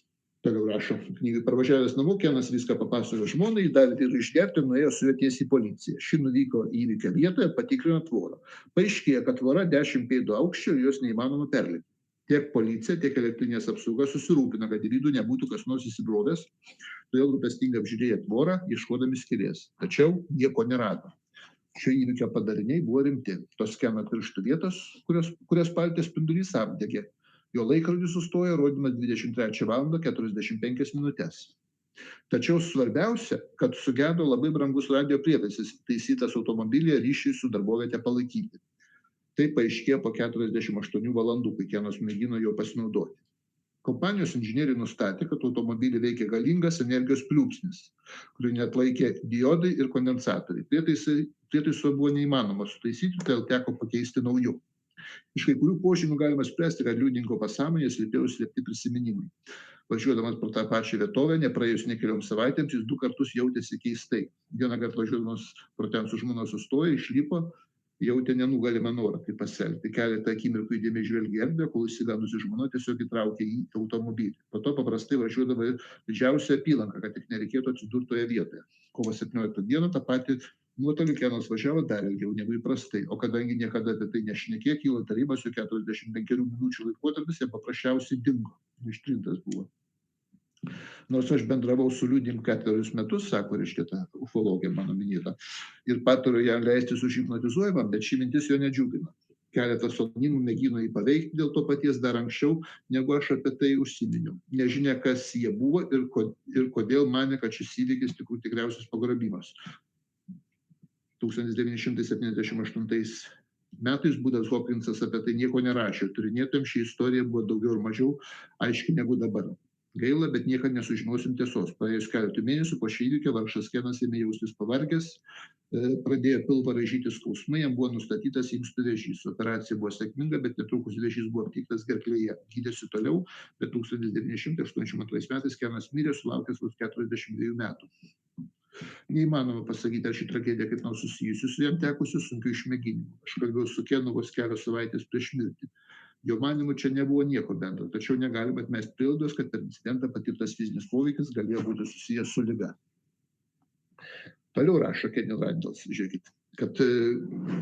Toliau rašo knygai, parvažiavęs namo, Kenas viską papasakojo žmonai, davė ir išgerti ir nuėjo su juo tiesiai į policiją. Ši nuvyko į įvykio vietą ir patikrino tvorą. Paaiškėjo, kad tvora 10 pėdų aukščio ir jos neįmanoma perlipti. Tiek policija, tiek elektrinės apsauga susirūpino, kad į vidų nebūtų kas nors įsibrovęs, todėl rūpestingai apžiūrėjo tvorą, ieškodami skylės. Tačiau nieko nerado. Šio įvykio padariniai buvo rimti. Tos Keno pirštų vietos, kurias paltė spindulys apdegė. Jo laikrodis sustojo, rodymas 23 val. 45 minutės. Tačiau svarbiausia, kad sugedo labai brangus radijo prietaisas, taisytas automobilyje ryšiui su darboviete palaikyti. Tai paaiškėjo po 48 valandų, kai Kenas mėgino jo pasinaudoti. Kompanijos inžinieriai nustatė, kad automobilį veikia galingas energijos pliūpsnis, kurį neatlaikė diodai ir kondensatoriai. Prietaiso buvo neįmanoma sutaisyti, todėl teko pakeisti nauju. Iš kai kurių požymių galima spręsti, kad liudininko pasąmonėje slypėjo užslėpti prisiminimai. Važiuodamas pro tą pačią vietovę, nepraėjus ne kelioms savaitėms, jis 2 kartus jautėsi keistai. Vieną kartą važiuodamas pro ten su žmona sustojo, išlipo, jautė nenugalimą norą kaip pasielgti. Keletą akimirkų įdėmiai žvelgė erdvę, kol išsigandusi žmona tiesiog įtraukė į automobilį. Po to paprastai važiuodavo didžiausią apylanką, kad tik nereikėtų atsidurti toje vietoje. Kovo 17 dieną tą patį nuotolį Kenas važiavo dar ilgiau negu įprastai, o kadangi niekada apie tai nešnekėjo, kilo įtarimas, jog 45 minučių laikotarpis jam paprasčiausiai dingo, ištrintas buvo. Nors aš bendravau su liudininku 4 metus, sako, reiškia ta ufologija mano minėta, ir patariu jam leistis užhipnotizuojamam, bet ši mintis jo nedžiugina. Keletas anonimų mėgino jį paveikti dėl to paties dar anksčiau, negu aš apie tai užsiminiau. Nežinia, kas jie buvo ir kodėl manė, kad šis įvykis tikriausias pagrobimas. 1978 metais būdas Hopkinsas apie tai nieko nerašė. Tyrinėtojams ši istorija buvo daugiau ir mažiau aiški negu dabar. Gaila, bet niekada nesužinosim tiesos. Praėjus keletą mėnesių po šį įvykį vargšas Kenas ėmė jaustis pavargęs, pradėjo pilvą raižyti skausmai, jam buvo nustatytas inkstų vėžys. Operacija buvo sėkminga, bet netrukus vėžys buvo aptiktas gerklėje. Gydėsi toliau, bet 1982 metais Kenas mirė, sulaukęs vos 42 metų. Neįmanoma pasakyti, ar ši tragedija kaip nors susijusi su jam tekusiu sunkiu išmėginimu. Aš kalbėjau su Kenu vos kelios savaitės prieš mirtį. Jo manimu čia nebuvo nieko bendro, tačiau negalima atmesti prielaidos, kad per incidentą patirtas fizinis poveikis galėjo būti susijęs su liga. Toliau rašo Kenny Randalls, žiūrėkit, kad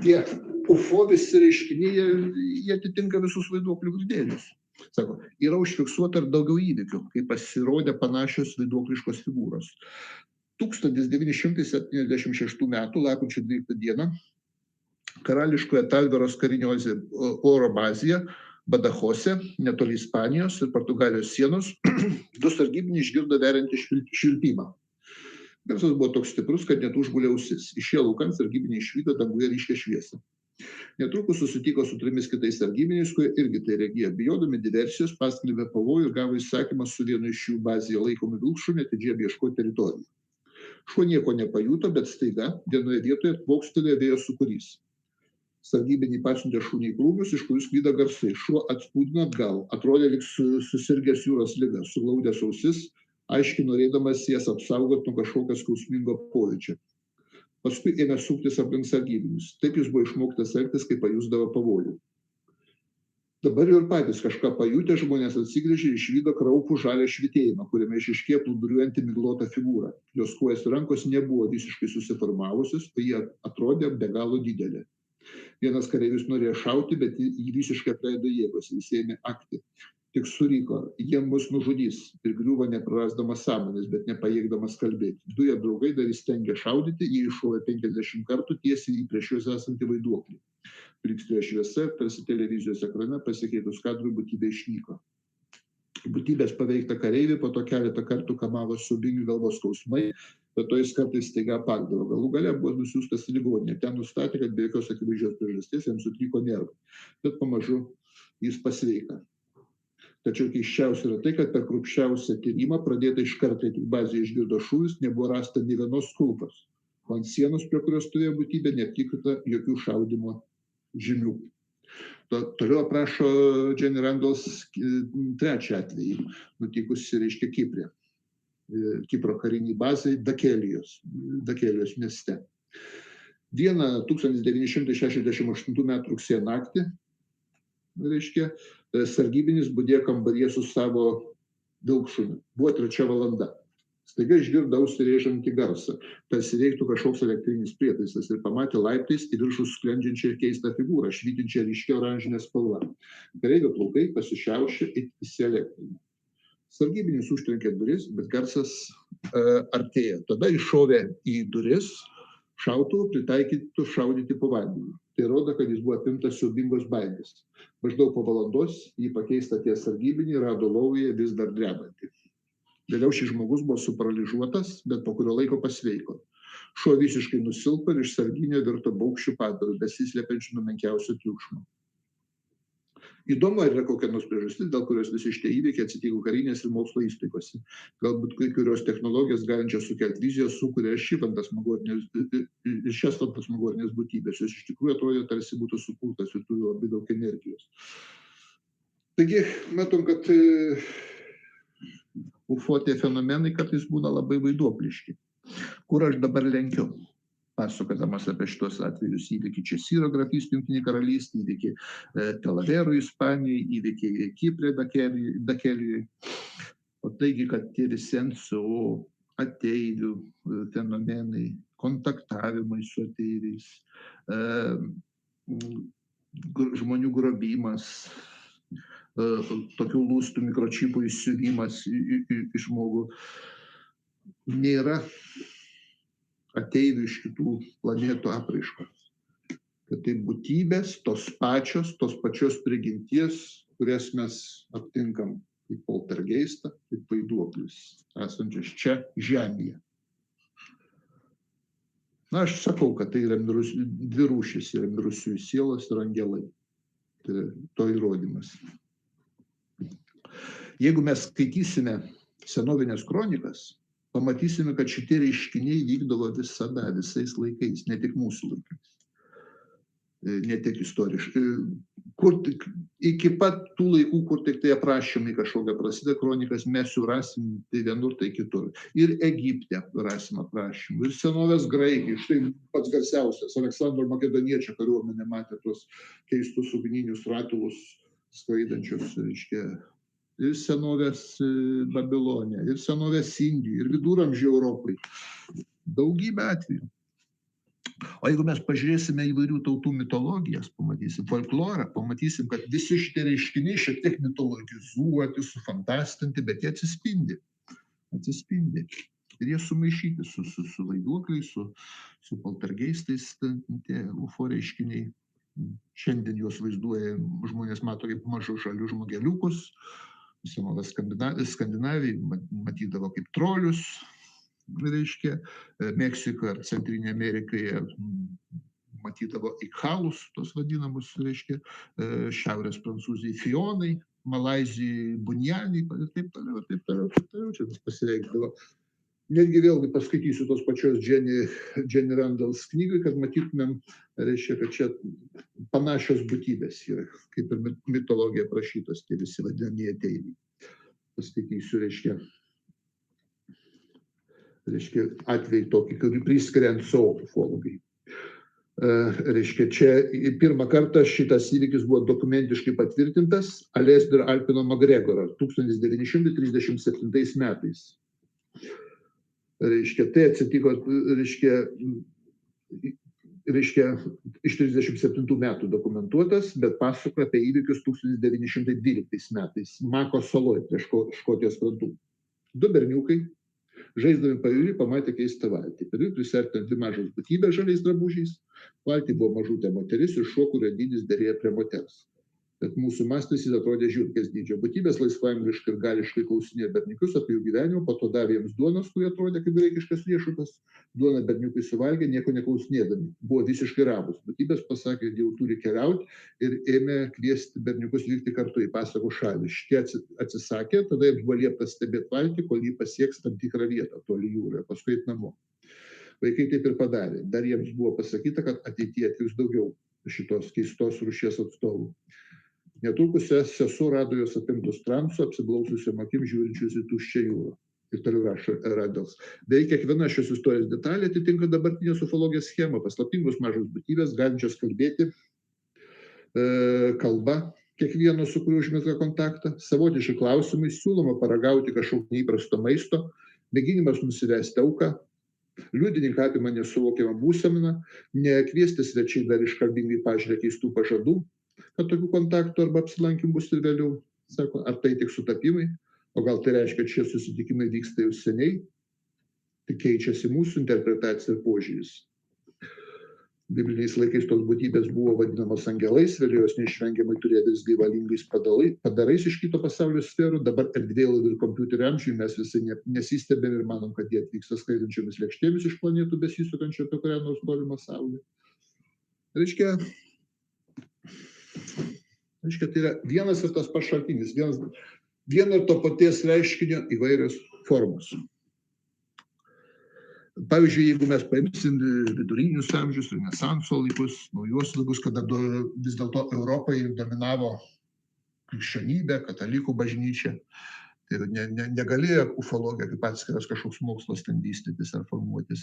tie UFO visi reiškiniai, jie atitinka visus vaiduoklių kriterijus. Sako, yra užfiksuota ir daugiau įvykių, kai pasirodė panašios vaiduokliškos figūros. 1976 metų, lapkričio 12 dieną, karališkoje Talveros karinio oro bazėje Badajose, netoli Ispanijos ir Portugalijos sienos, 2 sargybiniai išgirdo veriantį švilpimą. Garsas buvo toks stiprus, kad net užgulė ausis. Išėjo laukan, sargybiniai išvydo danguje ryškią šviesą. Netrukus susitiko su 3 kitais sargybiniais, kurie irgi tai regėjo. Bijodami diversijos, paskelbė pavojų ir gavo įsakymą su vienu iš jų bazėje laikomu vilkšuniu atidžiai ieškoti teritorijų. Šuo nieko nepajuto, bet staiga vienoje vietoje plokstelėjo vėjo sūkurys. Sargybiniai pasiuntė šunį į krūmus, iš kurių sklido garsai. Šuo atspūdino atgal, atrodė lyg susirgęs jūros liga, suglaudęs ausis, aiškiai norėdamas jas apsaugoti nuo kažkokio skausmingo pojūčio. Paskui ėmė suktis aplink sargybinius. Taip jis buvo išmoktas elgtis, kai pajusdavo pavojų. Dabar jau ir patys kažką pajutę žmonės atsigręžė ir išvydo kraupų žalią švytėjimą, kuriame išryškėjo plūduriuojanti miglota figūra. Jos kojos ir rankos nebuvo visiškai susiformavusios, o jie atrodė be galo didelė. Vienas kareivis norėjo šauti, bet jį visiškai apleido jėgos, jis ėmė akti. Tik suriko, jie mus nužudys ir griuvo neprarasdamas sąmonės, bet nepajėgdamas kalbėti. 2 draugai dar įstengė šaudyti, jie iššovė 50 kartų tiesiai į prieš juos esantį vaiduoklį. Plikstėjo šviesa, tarsi televizijos ekrane pasikeitus kadrui būtybė išnyko. Būtybės paveikta kareivė, po to keletą kartų kamavo siaubingi galvos skausmai, bet to jis kartais staiga apakdavo. Galų gale buvo nusiųstas į ligoninę. Ten nustatė, kad be jokios akivaizdžios priežasties jam sutriko nervai, bet pamažu jis pasveika. Tačiau keisčiausia yra tai, kad per kruopščiausią tyrimą pradėta iš karto, tik bazėje išgirdo šūvis, nebuvo rasta nė vienos kulkos. O ant sienos, prie kurios stovėjo būtybė, neaptikta jokių šaudymo žymių. Toliau aprašo Jenny Randalls 3 atvejį, nutikusi, reiškia, Kiprė. Kipro kariniai bazai Dakelijos mieste. Dieną 1968 m. rugsėjo naktį, reiškia, sargybinis budėjo kambaryje su savo vilkšuniu. Buvo 3 valanda. Staiga išgirdo ausį rėžiantį garsą, tarsi veiktų kažkoks elektrinis prietaisas ir pamatė laiptais į viršų sklendžiančią ir keistą figūrą, švytinčią ryškia oranžinė spalva. Kareivio plaukai pasišiaušė ir įsielektrino. Sargybinis užtrenkė duris, bet garsas artėjo. Tada iššovė į duris šautuvų pritaikytų šaudyti po vandeniu. Tai rodo, kad jis buvo apimtas siaubingos baimės. Maždaug po valandos jį pakeista ties sargybinį rado lovoje vis dar drebantį. Vėliau šis žmogus buvo suparalyžiuotas, bet po kurio laiko pasveiko. Šuo visiškai nusilpo ir iš sarginio virto baugščių padaru, besislepiančių nuo menkiausio triukšmo. Įdomu, ar yra kokia nors priežastis, dėl kurios visi šitie įvykiai atsitiko karinės ir mokslo įstaigose. Galbūt kai kurios technologijos galinčios sukelti vizijas sukuria šias fantasmagorinės būtybės. Jos iš tikrųjų atrodė, tarsi būtų sukurtas ir turi labai daug energijos. Taigi, matom, kad UFO tie fenomenai kartais būna labai vaiduokliški. Kur aš dabar lenkiu? Pasakodamas apie šitos atvejus, įvykiai Česyro grafystų Jungtinėje karalystėje, įvykiai Telavero Ispanijai, įvykiai Kiprė Dakelijai. O taigi, kad tie visi NSO, ateivių fenomenai, kontaktavimai su ateiviais, žmonių grobimas, tokių lūstų mikročipų įsiuvimas į žmogų, nėra ateivių iš kitų planetų apraiškos. Kad tai būtybės tos pačios prigimties, kurias mes aptinkam kaip poltergeistą, kaip vaiduoklius, esančius čia žemėje. Na, aš sakau, kad tai yra dvi rūšys, yra mirusiųjų sielos ir angelai. Tai to įrodymas. Jeigu mes skaitysime senovinės kronikas, pamatysime, kad šitie reiškiniai vykdavo visada, visais laikais, ne tik mūsų laikais, ne tik istoriškai. Iki pat tų laikų, kur tik tai aprašymai kažkokia prasideda kronikas, mes jų rasim tai vienur, tai kitur. Ir Egipte rasim aprašymų, ir senovės Graikijai. Štai pats garsiausias Aleksandro Makedoniečio kariuomenė matė tuos keistus ugninius ratilus skraidančius, reiškia, ir senovės Babilonė, ir senovės Indijai, ir viduramžių Europai. Daugybė atvejų. O jeigu mes pažiūrėsime įvairių tautų mitologijas, pamatysim folklorą, pamatysim, kad visi šitie reiškiniai šiek tiek mitologizuoti, sufantastinti, bet jie atsispindi. Ir jie sumaišyti su vaiduokliais, su poltergeistais, tie UFO reiškiniai. Šiandien juos vaizduoja, žmonės mato kaip mažus žalius žmogeliukus. Senovės Skandinavijai matydavo kaip trolius, reiškia, Meksikoje ar Centrinėje Amerikoje matydavo ikhalus, tos vadinamus, reiškia, Šiaurės Prancūzijai fionai, Malaizijai bunjaniai ir taip toliau, čia tas pasireikšdavo. Netgi vėlgi paskaitysiu tos pačios Jenny Randalls knygai, kad matytumėm, reiškia, kad čia panašios būtybės yra, kaip ir mitologija aprašytos, tie visi vadinamieji ateiviai. Paskaitysiu, reiškia atvejį tokį, kurį priskiria NSO ufologai. Reiškia, čia pirmą kartą šitas įvykis buvo dokumentiškai patvirtintas Alesdor Alpino Magregoro 1937 metais. Reiškia, tai atsitiko, reiškia, iš 37 metų dokumentuotas, bet pasakoja apie įvykius 1912 metais, Mako saloj prie Škotijos krantų. 2 berniukai, žaisdami pajūrį, pamatė keistą valtį. Pajūrį prisiartino 2 mažos būtybės žaliais drabužiais, valtį buvo mažutė moteris ir šuo, kurio dydis derėjo prie moters. Bet mūsų mastais jis atrodė žiurkės dydžio. Būtybės laisvaangliškai ir gališkai klausinėjo berniukus apie jų gyvenimą, po to davė jiems duonos, kurie atrodė kaip graikiškas riešutas. Duoną berniukai suvalgė, nieko neklausinėdami. Buvo visiškai ramūs. Būtybės pasakė, kad jau turi keliauti ir ėmė kviesti berniukus vykti kartu į pasakų šalį. Šitie atsisakė, tada jiems buvo liepta stebėti valtį, kol jį pasieks tam tikrą vietą, toli jūroje, paskui eit namo. Vaikai taip ir padarė. Dar jiems buvo pasakyta, kad ateityje atvyks daugiau šitos keistos rūšies atstovų. Netrukus sesuo rado juos apimtus transo, apsiblaususiom akim žiūrinčius į tuščią jūrą. Ir toliau rašo Randalls. Beveik kiekviena šios istorijos detalė atitinka dabartinės ufologijos schemą, paslaptingos mažos būtybės, galinčios kalbėti kalba kiekvieno, su kuriuo užmezga kontaktą, savotiški klausimai, siūloma paragauti kažkokio neįprasto maisto, mėginimas nusivesti auką, liudininką apima nesuvokiamą būseną, nekviesti svečiai dar iškalbingai pažiūrė keistų pažadų, kad tokių kontaktų arba apsilankymų bus ir vėliau. Sako, ar tai tik sutapimai, o gal tai reiškia, kad šie susitikimai vyksta jau seniai, tik keičiasi mūsų interpretacija ir požiūris. Bibliniais laikais tos būtybės buvo vadinamos angelais, vėliau jos neišvengiamai turėjo visgi valingais padarais iš kito pasaulio sferų. Dabar erdvėlaivių ir kompiuterių amžiui mes visi nesistebėm ir manom, kad jie atvyksta skraidančiomis lėkštėmis iš planetų besisukančių apie kurią nors tolimą saulę. Reiškia, Reiškia, tai yra vienas ir tas pats šaltinis, vieno ir to paties reiškinio įvairios formos. Pavyzdžiui, jeigu mes paimsim vidurinius amžius, renesanso laikus, naujos laikus, kada vis dėlto Europai dominavo krikščionybė, katalikų bažnyčia, tai negalėjo ufologija kaip atskiras kažkoks mokslas ten vystytis ar formuotis.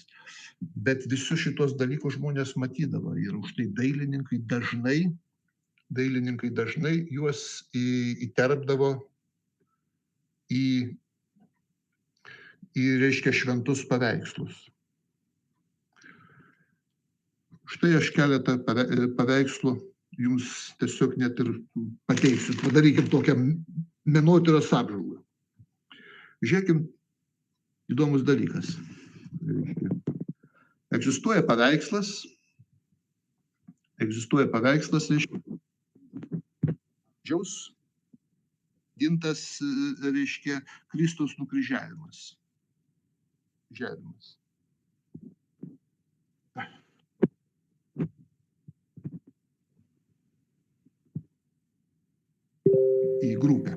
Bet visus šitos dalykus žmonės matydavo ir už tai dailininkai dažnai juos įterpdavo į reiškia šventus paveikslus. Štai aš keletą paveikslų jums tiesiog net ir pateiksiu. Padarykim tokią menotyros apžvalgą. Žiūrėkim, įdomus dalykas. Egzistuoja paveikslas, reiškia, Džiaus gintas, reiškia, Kristaus nukryžiavimas. Į grupę.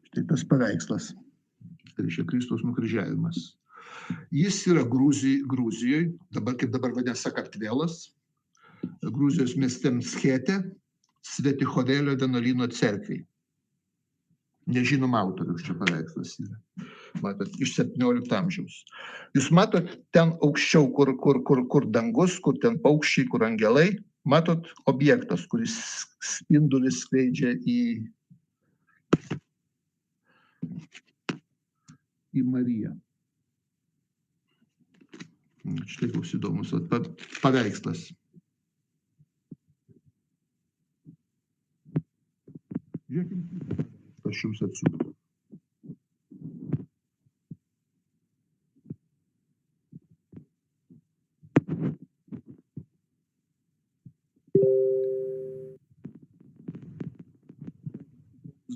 Štai tas paveikslas. Tai reiškia Kristaus nukryžiavimas. Jis yra Gruzijoje, kaip dabar vadinasi Sakartvelas, Gruzijos mieste Mskete, Svetihovelio vienuolyno cerkvėj. Nežinom autoriaus čia paveikslas yra. Matot, iš 17 amžiaus. Jūs matot ten aukščiau, kur dangus, kur ten paukščiai, kur angelai, matot objektas, kuris spindulį skleidžia į Mariją. Štai koks įdomus paveikslas. Žiūrėkim, aš jums atsiūsiu.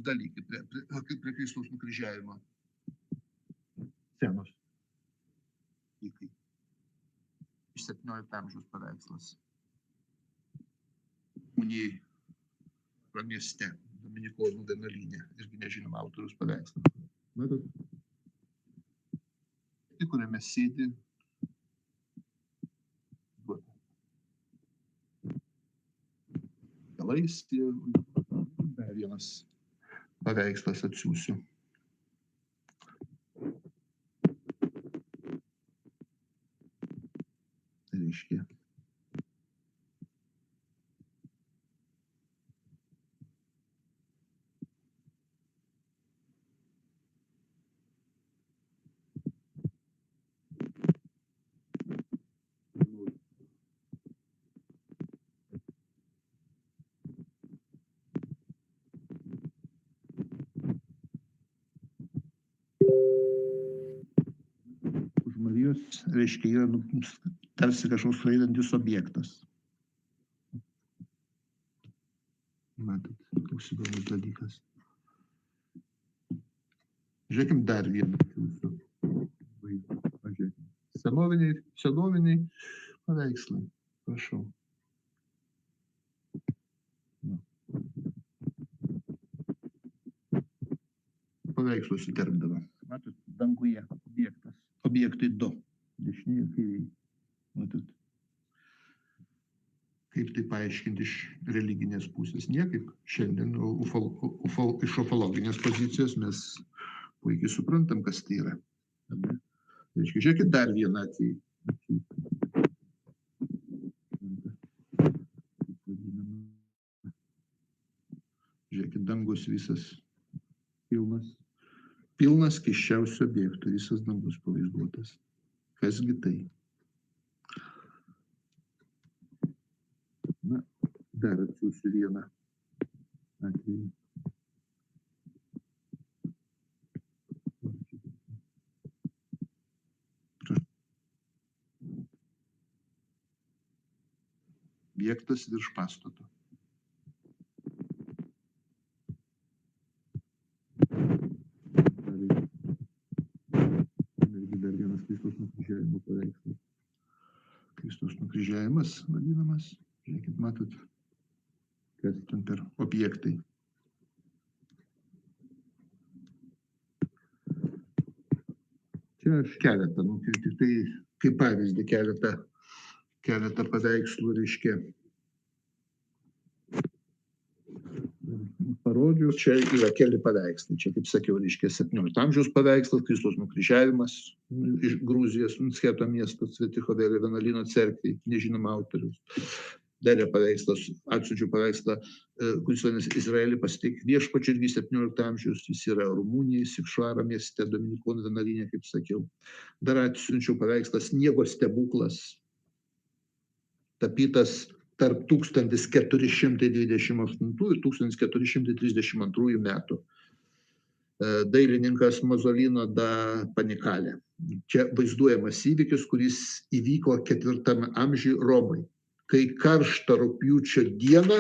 Dalykai prie Kristaus nukryžiavimo scenos. Iš 17 amžiaus paveikslas. Unijai mieste, Dominikonų vienuolyne, irgi nežinom autoriaus paveikslas. Matot, kuriame sėdi galais, dar vienas paveikslas atsiųsiu. Tai reiškia. Reiškia, yra tarsi kažkoks skraidantis objektas. Matot, koks įdomus dalykas. Žiūrėkim dar vieną. Senoviniai paveikslai. Prašau. Paveikslus įterpdavo. Matot, danguje objektas. Objektai 2. Dešiniai ir kairiai. Matot. Kaip tai paaiškinti iš religinės pusės? Niekaip. Šiandien iš ufologinės pozicijos mes puikiai suprantam, kas tai yra. Reiškia, žiūrėkit dar vieną atvejį. Žiūrėkit, dangus visas pilnas keisčiausių objektų, visas dangus pavaizduotas. Kasgi tai? Na, dar atsiųsiu vieną atvejį. Objektas virš pastato. Dar vienas Kristaus nukryžiavimo paveikslas. Kristaus nukryžiavimas vadinamas. Žiūrėkit, matot, Kas ten per objektai. Čia aš keletą, tik tai kaip pavyzdį keletą paveikslų, reiškia, parodžiau. Čia yra keli paveikslai. Čia, kaip sakiau, reiškia 17 amžiaus paveikslas, Kristaus nukryžiavimas iš Gruzijos, Msketo miesto Cvetikovelio vienuolyno cerkvėj, nežinoma autorius. Dar yra paveikslas, atsiunčiu paveikslą, kuris vadinasi Izraelį pasitik viešpačiu, irgi 17 amžiaus, jis yra Rumunijai, Sikšvaro mieste, Dominikonų vienuolyne, kaip sakiau. Dar atsiunčiu paveikslą Sniego stebuklas, tapytas tarp 1428 ir 1432 metų. Dailininkas Mazolino da Panicale. Čia vaizduojamas įvykis, kuris įvyko 4 amžiuje Romai, kai karštą rugpjūčio dieną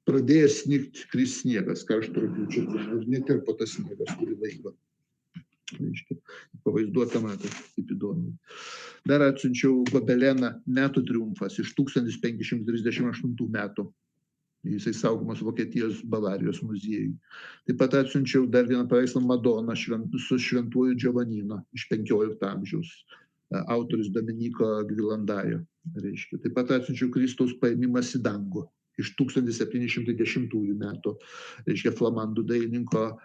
pradėjo snigti, kris sniegas, karštą rugpjūčio dieną, ir netirpo tas sniegas kurį laiką. Pavaizduota, matot, kaip įdomu. Dar atsiunčiau Gobeleną Metų triumfas iš 1538 metų. Jisai saugomas Vokietijos Bavarijos muziejui. Taip pat atsiunčiau dar vieną paveikslą Madona su šventuoju Giovannino iš 15 amžiaus. Autorius Dominiko Gvilandajo. Taip pat atsiunčiau Kristaus paėmimas į dangų iš 1710 metų. Flamandų dailininko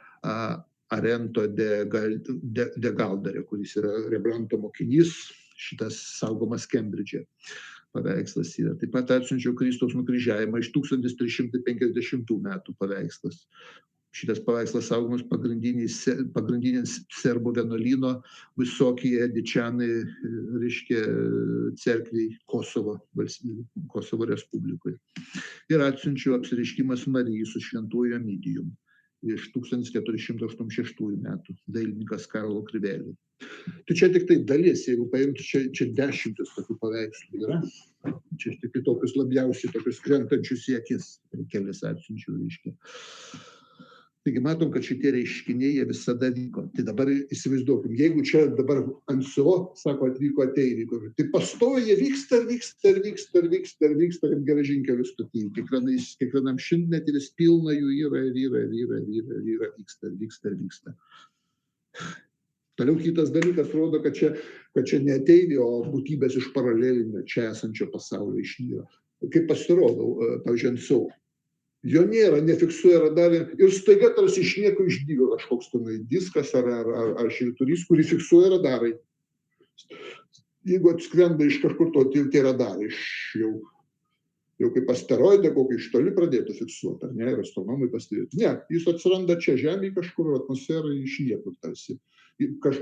Arento de Galdario, kuris yra Rembrandto mokinys, šitas saugomas Kembridže. Paveikslas yra. Taip pat atsiunčiau Kristaus nukryžiavimą iš 1350 metų paveikslas. Šitas paveikslas saugomas pagrindinės serbų vienuolyno Visokyje Dičanai, reiškia, cerkviai Kosovo Respublikoje. Ir atsiunčiau apsireiškimas Marijai su šventuoju Emidijum iš 1486 metų, dailininkas Karlo Krivelį. Tai čia tik tai dalis, jeigu paimtų, čia 10 tokių paveikslų yra. Čia tik tai tokius labiausiai tokius krentančius į akis, kelis atsiunčiau, reiškia. Taigi matom, kad šitie reiškiniai jie visada vyko. Tai dabar įsivaizduokim, jeigu čia dabar Anso, sako, atvyko ateiviai, tai pastoviai jie vyksta, kaip geležinkelio stoty. Kiekvienam šimtmetis pilna jų yra, vyksta. Toliau kitas dalykas rodo, kad čia ne ateiviai, o būtybės iš paralelinio čia esančio pasaulio išnyra. Kaip pasirodo, pavyzdžiui, Anso. Jo nėra, nefiksuoja radarė ir staiga tarsi iš nieko išdygo kažkoks tenai diskas ar švyturys, kurį fiksuoja radarai. Jeigu atskrenda iš kažkur to, tie radarai jau kaip asteroidą kokį iš toli pradėtų fiksuoti, ar ne, ir astronomai pastebėtų. Ne, jis atsiranda čia žemėje kažkur, atmosferai iš niekur tarsi.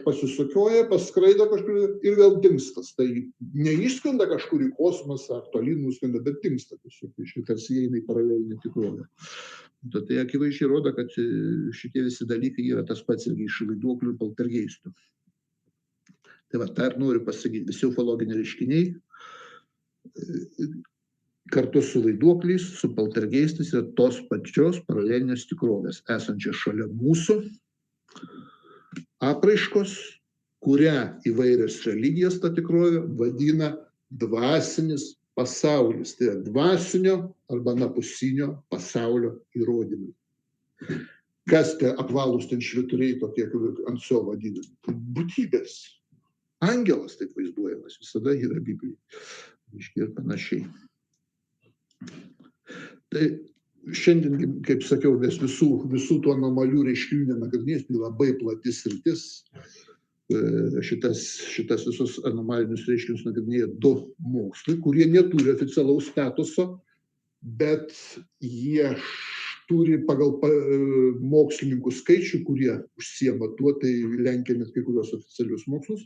Pasisukioja, paskraido kažkur ir vėl dingsta. Tai neišskrenda kažkur į kosmosą, ar tolyn nuskrenda, bet dingsta tiesiog, tarsi eina į paralelinę tikrovę. Tai akivaizdžiai rodo, kad šitie visi dalykai yra tas pats irgi iš vaiduoklių ir poltergeistų. Tai va, tą ir noriu pasakyti, visi ufologiniai reiškiniai kartu su vaiduokliais, su poltergeistais yra tos pačios paralelinės tikrovės, esančios šalia mūsų apraiškos, kurią įvairios religijos tą tikrovę vadina dvasinis pasaulis. Tai yra dvasinio arba anapusinio pasaulio įrodymai. Kas tie apvalūs ten švyturiai tokie, kaip Anso vadinami? Būtybės. Angelas taip vaizduojamas, visada yra Biblijai. Ir panašiai. Tai šiandien, kaip sakiau, mes visų tų anomalių reiškinių nenagrinėsime, labai plati sritis. Šitas visus anomalinius reiškinius nagrinėja 2 mokslai, kurie neturi oficialaus statuso, bet jie turi pagal mokslininkų skaičių, kurie užsiema tuo, tai lenkia net kai kurios oficialius mokslus.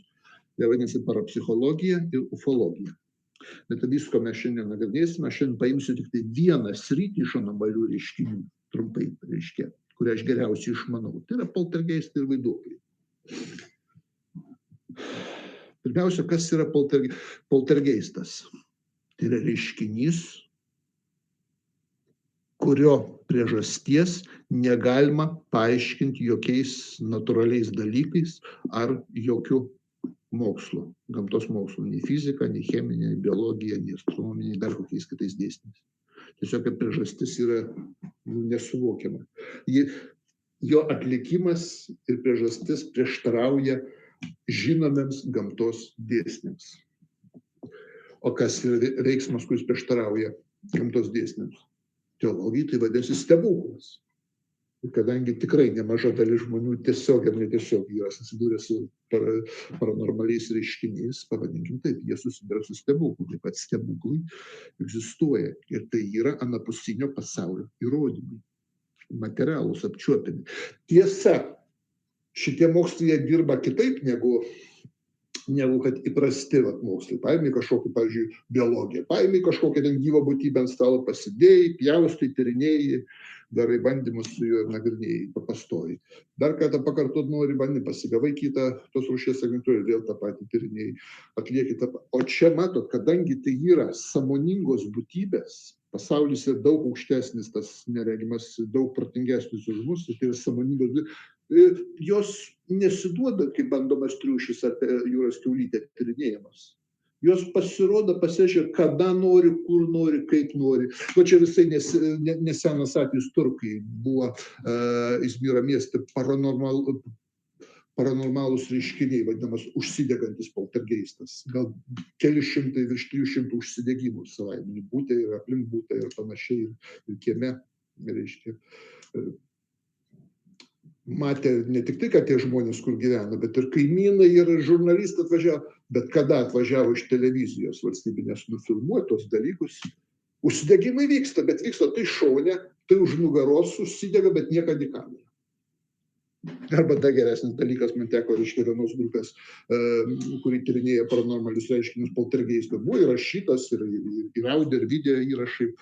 Tai vadinasi parapsichologija ir ufologija. Bet visko mes šiandien nagrinėsime, aš šiandien paimsiu tik tai vieną sritį iš anomalių reiškinių, trumpai reiškia, kurią aš geriausiai išmanau. Tai yra poltergeistai ir vaiduokliai. Pirmiausia, kas yra poltergeistas? Tai yra reiškinys, kurio priežasties negalima paaiškinti jokiais natūraliais dalykais ar jokių mokslų, gamtos mokslų, nei fizika, nei cheminė, nei biologija, nei astronomija, nei dar kokiais kitais dėsniais. tiesiog kaip priežastis yra nesuvokiama. Jo atlikimas ir priežastis prieštarauja žinomiems gamtos dėsniams. O kas yra veiksmas, kuris prieštarauja gamtos dėsniams? Teologijai tai vadinasi stebuklas. Ir kadangi tikrai nemaža dalis žmonių tiesiog ir netiesiog yra susidūrę su paranormaliais reiškiniais, pavadinkim taip, jie susiduria su stebuklu, taip pat stebuklai egzistuoja. Ir tai yra anapusinio pasaulio įrodymai, materialūs, apčiuopiami. Tiesa, šitie mokslai dirba kitaip negu kad įprasti mokslai. Paėmė kažkokį, pavyzdžiui, biologiją. Paėmė kažkokią ten gyvą būtybę ant stalo, pasidėjai, pjaustai, tyrinėjai, darai bandymus su juo ir nagrinėjai, papastoji. Dar kartą pakartot nori bandymą, pasigavai kitą tos rūšies agentūrą ir vėl tą patį tyrinėjai, atlieki tą patį. O čia matot, kadangi tai yra sąmoningos būtybės, pasaulis yra daug aukštesnis, tas neregimas, daug protingesnis už mus, tai yra sąmoningos būtybės. Jos nesiduoda, kaip bandomas triušis ar jūros kiaulytė tyrinėjimas. Jos pasirodo, pasižiūrė, kada nori, kur nori, kaip nori. O čia visai nesenas atvejis turkai buvo Izmiro mieste paranormalūs reiškiniai, vadinamas užsidegantis poltergeistas. Gal keli šimtai, virš 300 užsidegimų savaiminių būtė ir aplink būtė ir panašiai, ir kieme, reiškia. Matė ne tik tai, kad tie žmonės, kur gyvena, bet ir kaimynai ir žurnalistai atvažiavo. Bet kada atvažiavo iš televizijos valstybinės nufilmuotos dalykus, užsidegimai vyksta, bet vyksta tai šone, tai už nugaros užsidega, bet niekada į kamerą. Arba dar geresnis dalykas, man teko reiškia vienos grupės, kuri tyrinėja paranormalius reiškinius poltergeistą, buvo įrašytas ir audio, ir video įrašai.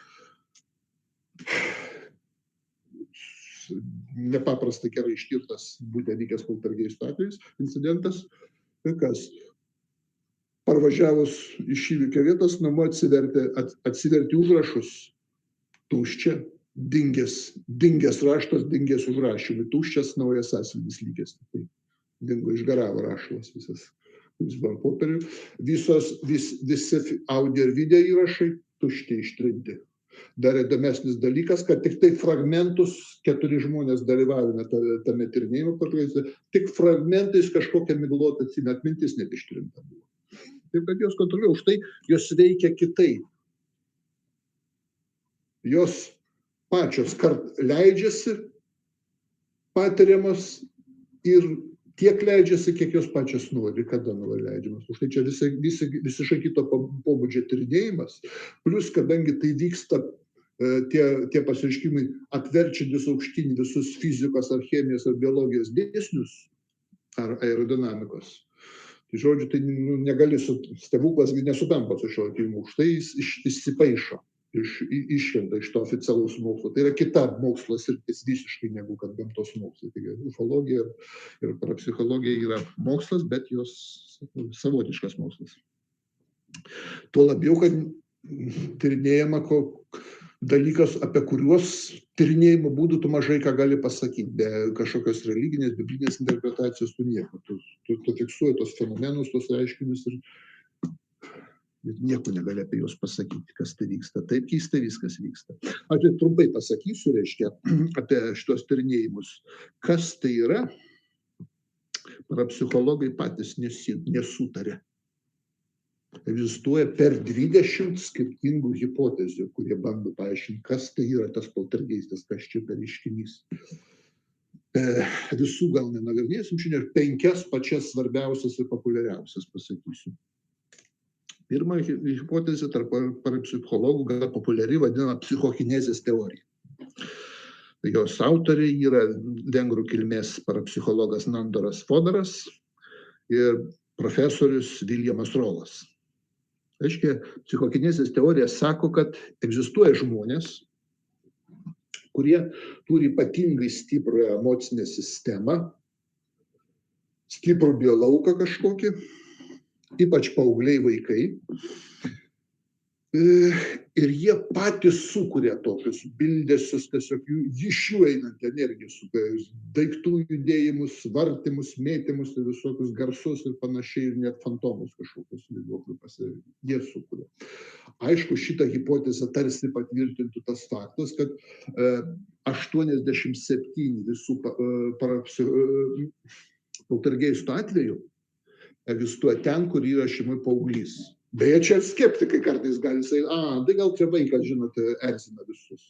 Nepaprastai gerai ištirtas būtent vykęs poltergeisto atvejis, incidentas, kas parvažiavus iš įvykio vietos namo atsiverti užrašus, tuščia, dingęs raštas, dingęs užrašymai, tuščias naujas sąsiuvinis lygęs. Tai dingo, išgaravo rašalas visas, kuris buvo ant popierių. Visi audio ir video įrašai tušti ištrinti. Dar įdomesnis dalykas, kad tik tai fragmentus, 4 žmonės dalyvavome tame tyrinėjimo portugalize, tik fragmentais kažkokia miglota atmintis net ištrinta buvo. Taip kad jos kontroliuoja, už tai jos veikia kitaip. Jos pačios leidžiasi patiriamas ir tiek leidžiasi, kiek jos pačios nori, kada nori leidžiamas. Už tai čia visiškai kito pobūdžio tyrinėjimas. Plus, kadangi tai vyksta tie pasireiškimai atverčiantis aukštyn visus fizikos, ar chemijos, ar biologijos dėsnius, ar aerodinamikos. Tai žodžiu, tai negali, stebuklas nesutampa su šiuo tyrimu. Už tai jis išsipaišo, iškrenta iš to oficialaus mokslo. Tai yra kita mokslo sritis visiškai negu kad gamtos mokslai. Tai ufologija ir parapsichologija yra mokslas, bet jos savotiškas mokslas. Tuo labiau, kad tyrinėjama dalykas, apie kuriuos tyrinėjimo būdų tu mažai ką gali pasakyti. Be kažkokios religinės, biblinės interpretacijos tu nieko. Tu fiksuoji tos fenomenus, tos reiškinius ir nieko negali apie juos pasakyti, kas tai vyksta. Taip keistai viskas vyksta. Aš trumpai pasakysiu, reiškia, apie šitos tyrinėjimus. Kas tai yra? Parapsichologai patys nesutarė. Egzistuoja per 20 skirtingų hipotezių, kurie bando paaiškinti, kas tai yra tas poltergeistas, kas čia per reiškinys. Visų gal nenagrinėsim, šiandien 5 pačias svarbiausias ir populiariausias pasakysiu. Pirma hipotezė tarp parapsichologų gana populiari, vadinama psichokinezės teorija. Jos autoriai yra vengrų kilmės parapsichologas Nandoras Fodaras ir profesorius Viljamas Rolas. Reiškia, psichokinezės teorija sako, kad egzistuoja žmonės, kurie turi ypatingai stiprų emocinę sistemą, stiprų biolauką kažkokį, ypač paaugliai vaikai. Ir jie patys sukuria tokius bildesius, tiesiog iš jų einant energiją, daiktų judėjimus, vartymus, mėtymus ir visokius garsus ir panašiai, ir net fantomus kažkokius jie sukuria. Aišku, šitą hipotezę tarsi patvirtintų tas faktas, kad 87 visų poltergeistų atveju egzistuoja ten, kur yra šeimoj paauglys. Beje, čia skeptikai kartais gali sakyti, tai gal čia vaikas, žinote, erzina visus.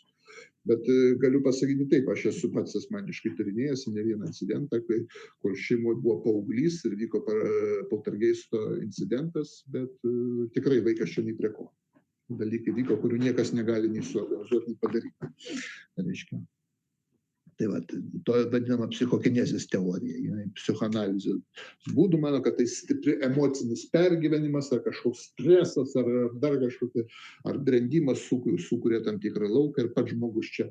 Bet galiu pasakyti taip, aš esu pats asmeniškai tyrinėjęs ne vieną incidentą, kur šeimoje buvo paauglys ir vyko poltergeisto incidentas, bet tikrai vaikas čia nei prie ko. Dalykai vyko, kurių niekas negali nei suorganizuoti, nei padaryti. Reiškia. Tai va, to vadinama psichokinezės teorija, psichoanalizės būdų, mano, kad tai stipri emocinis pergyvenimas, ar kažkoks stresas, ar dar kažkokia, ar brendimas sukuria tam tikrą lauką ir pats žmogus čia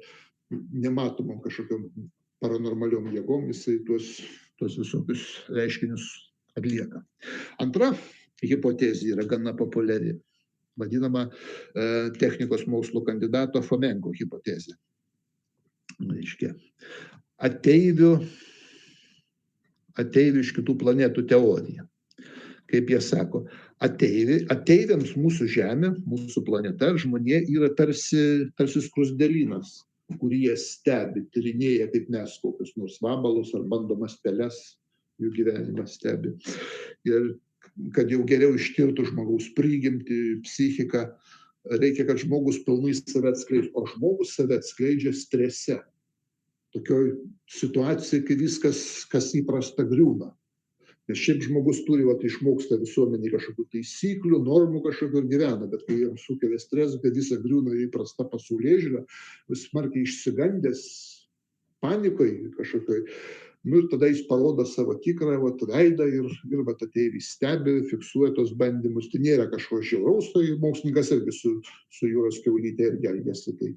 nematomom kažkokiam paranormaliom jėgom, jisai tuos visokius reiškinius atlieka. Antra hipotezė yra gana populiari, vadinama technikos mokslo kandidato Fomenko hipotezė. Reiškia, ateivių iš kitų planetų teorija. Kaip jie sako, ateiviams mūsų Žemė, mūsų planeta, žmonė yra tarsi skruzdėlynas, kurį jie stebi, tyrinėja kaip mes kokius nors vabalus ar bandomas peles, jų gyvenimą stebi. Ir kad jau geriau ištirtų žmogaus prigimtį, psichiką, reikia, kad žmogus pilnai save atskleidžia, o žmogus save atskleidžia strese. Tokioj situacijai, kai viskas, kas įprasta, griūna. Nes šiaip žmogus turi, išmoksta visuomenį kažkokių taisyklių, normų kažkokių ir gyvena, bet kai jiems sukelia stresą, kad visa griūna įprasta pasaulėžiūra, vis smarkiai išsigandęs, panikoj kažkokioj, ir tada jis parodo savo tikrą veidą ir ateiviai stebi, fiksuoja tos bandymus. Tai nėra kažko žiauraus, tai mokslininkas irgi su jūros kiaulyte irgi elgiasi. Tai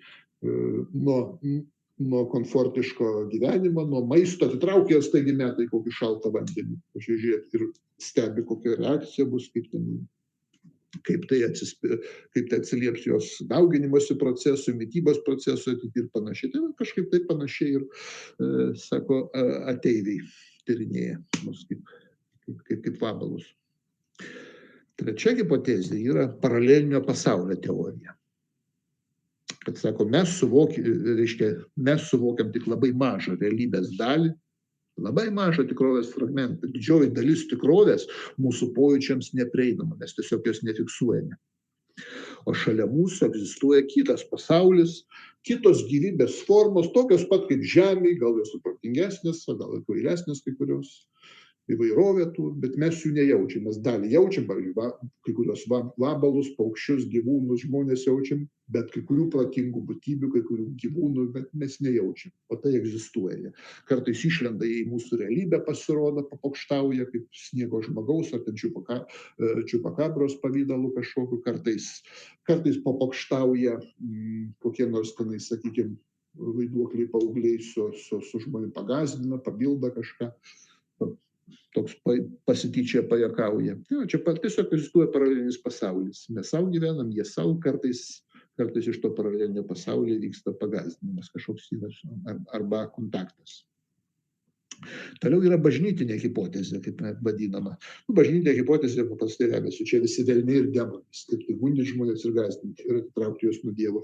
nuo komfortiško gyvenimo, nuo maisto atitraukia staigi metai kokį šaltą vandenį. Pažiūrėti ir stebi, kokia reakcija bus, kaip tai atsilieps jos dauginimosi procesui, mitybos procesui ir panašiai. Tai kažkaip taip panašiai ir, sako, ateiviai tyrinėja mus kaip vabalus. Trečia hipotezė yra paralelinio pasaulio teorija. Kad, sako, mes suvokiam tik labai mažą realybės dalį, labai mažą tikrovės fragmentą. Didžioji dalis tikrovės mūsų pojūčiams neprieinama, mes tiesiog jos nefiksuojame. O šalia mūsų egzistuoja kitas pasaulis, kitos gyvybės formos, tokios pat kaip Žemė, gal jos supratingesnės, gal ir kvailesnės kai kurios, įvairovė tų, bet mes jų nejaučiam. Mes dalį jaučiam, pavyzdžiui, kai kurios vabalus, paukščius, gyvūnus, žmonės jaučiam, bet kai kurių protingų būtybių, kai kurių gyvūnų, bet mes nejaučiam. O tai egzistuoja. Kartais išlenda į mūsų realybę, pasirodo, papokštauja kaip sniego žmogaus ar ten čiupakabros pavidalu kažkokiu, kartais papokštauja kokie nors tenai, sakykime, vaiduokliai paaugliai su žmonių pagąsdina, pabilda kažką. Toks pasityčia pajuokauja. Čia tiesiog egzistuoja paralelinis pasaulis. Mes savo gyvenam, jie savo, kartais iš to paralelinio pasaulio vyksta pagąsdinimas kažkoks arba kontaktas. Toliau yra bažnytinė hipotezė, kaip vadinama. Bažnytinė hipotezė paprastai remiasi, čia visi velniai ir demonai, kaip tai gundyti žmonės ir gąsdinti ir atitraukti juos nuo Dievo.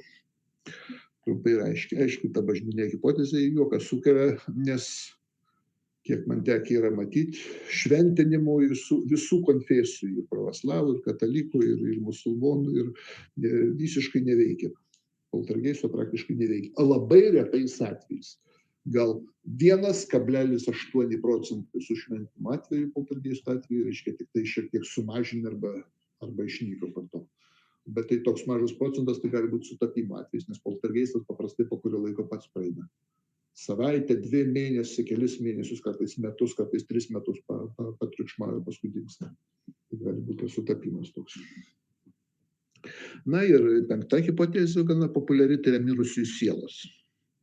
Trumpai ir aiškiai, ta bažnytinė hipotezė juoką sukelia, nes kiek man tekę yra matyti, šventinimo visų konfesijų, ir pravoslavų, ir katalikų, ir musulmonų, ir visiškai neveikia. Poltergeisto praktiškai neveikia. Labai retais atvejais. Gal 1,8% su šventimo atveju, poltergeisto atveju, reiškia tik tai šiek tiek sumažinę arba išnyko po to. Bet tai toks mažas procentas, tai gali būti sutapimo atvejais, nes poltergeistas paprastai po kurio laiko pats praeina. Savaitę, 2 mėnesius, kelis mėnesius, kartais metus, kartais 3 metus patriukšmauja, paskui dingsta. Tai gali būti sutapimas toks. Na ir 5. hipotezė gana populiari, tai yra mirusiųjų sielos.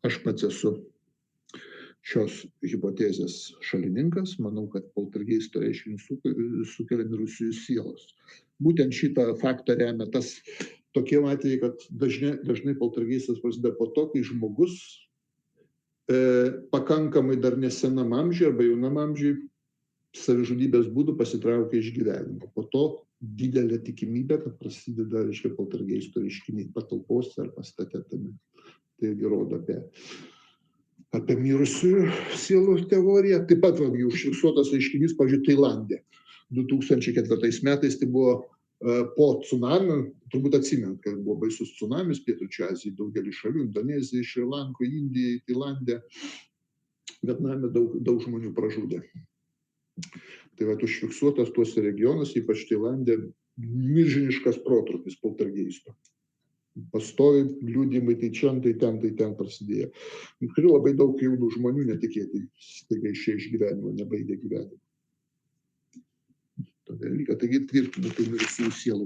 Aš pats esu šios hipotezės šalininkas, manau, kad poltergeisto reiškinį sukelia mirusiųjų sielos. Būtent šitą faktą remia tas tokie atvejai, kad dažnai poltergeistas prasideda po to, kai žmogus pakankamai dar nesenam amžiui arba jaunam amžiui savižudybės būdų pasitraukia iš gyvenimo. Po to didelė tikimybė, kad prasideda, reiškia, poltergeisto reiškiniai patalpose ar pastate tame. Tai rodo apie mirusiųjų sielų teoriją. Taip pat jau užfiksuotas reiškinys, pavyzdžiui, Tailande. 2004 metais tai buvo po tsunamio, turbūt atsimint, kad buvo baisus tsunamis Pietryčių Azijai, daugelį šalių, Indonezijai, Šri Lankai, Indijai, Tailande, Vietname daug žmonių pražudė. Tai va, užfiksuotas tuose regionuose, ypač Tailande, milžiniškas protrūkis poltergeisto. Pastovi liudijimai, tai ten prasidėjo. Turiu labai daug jaunų žmonių netikėtai staiga išėjo iš gyvenimo, nebaigė gyvenimo. Taigi tvirtinu tai mirusiųjų sielų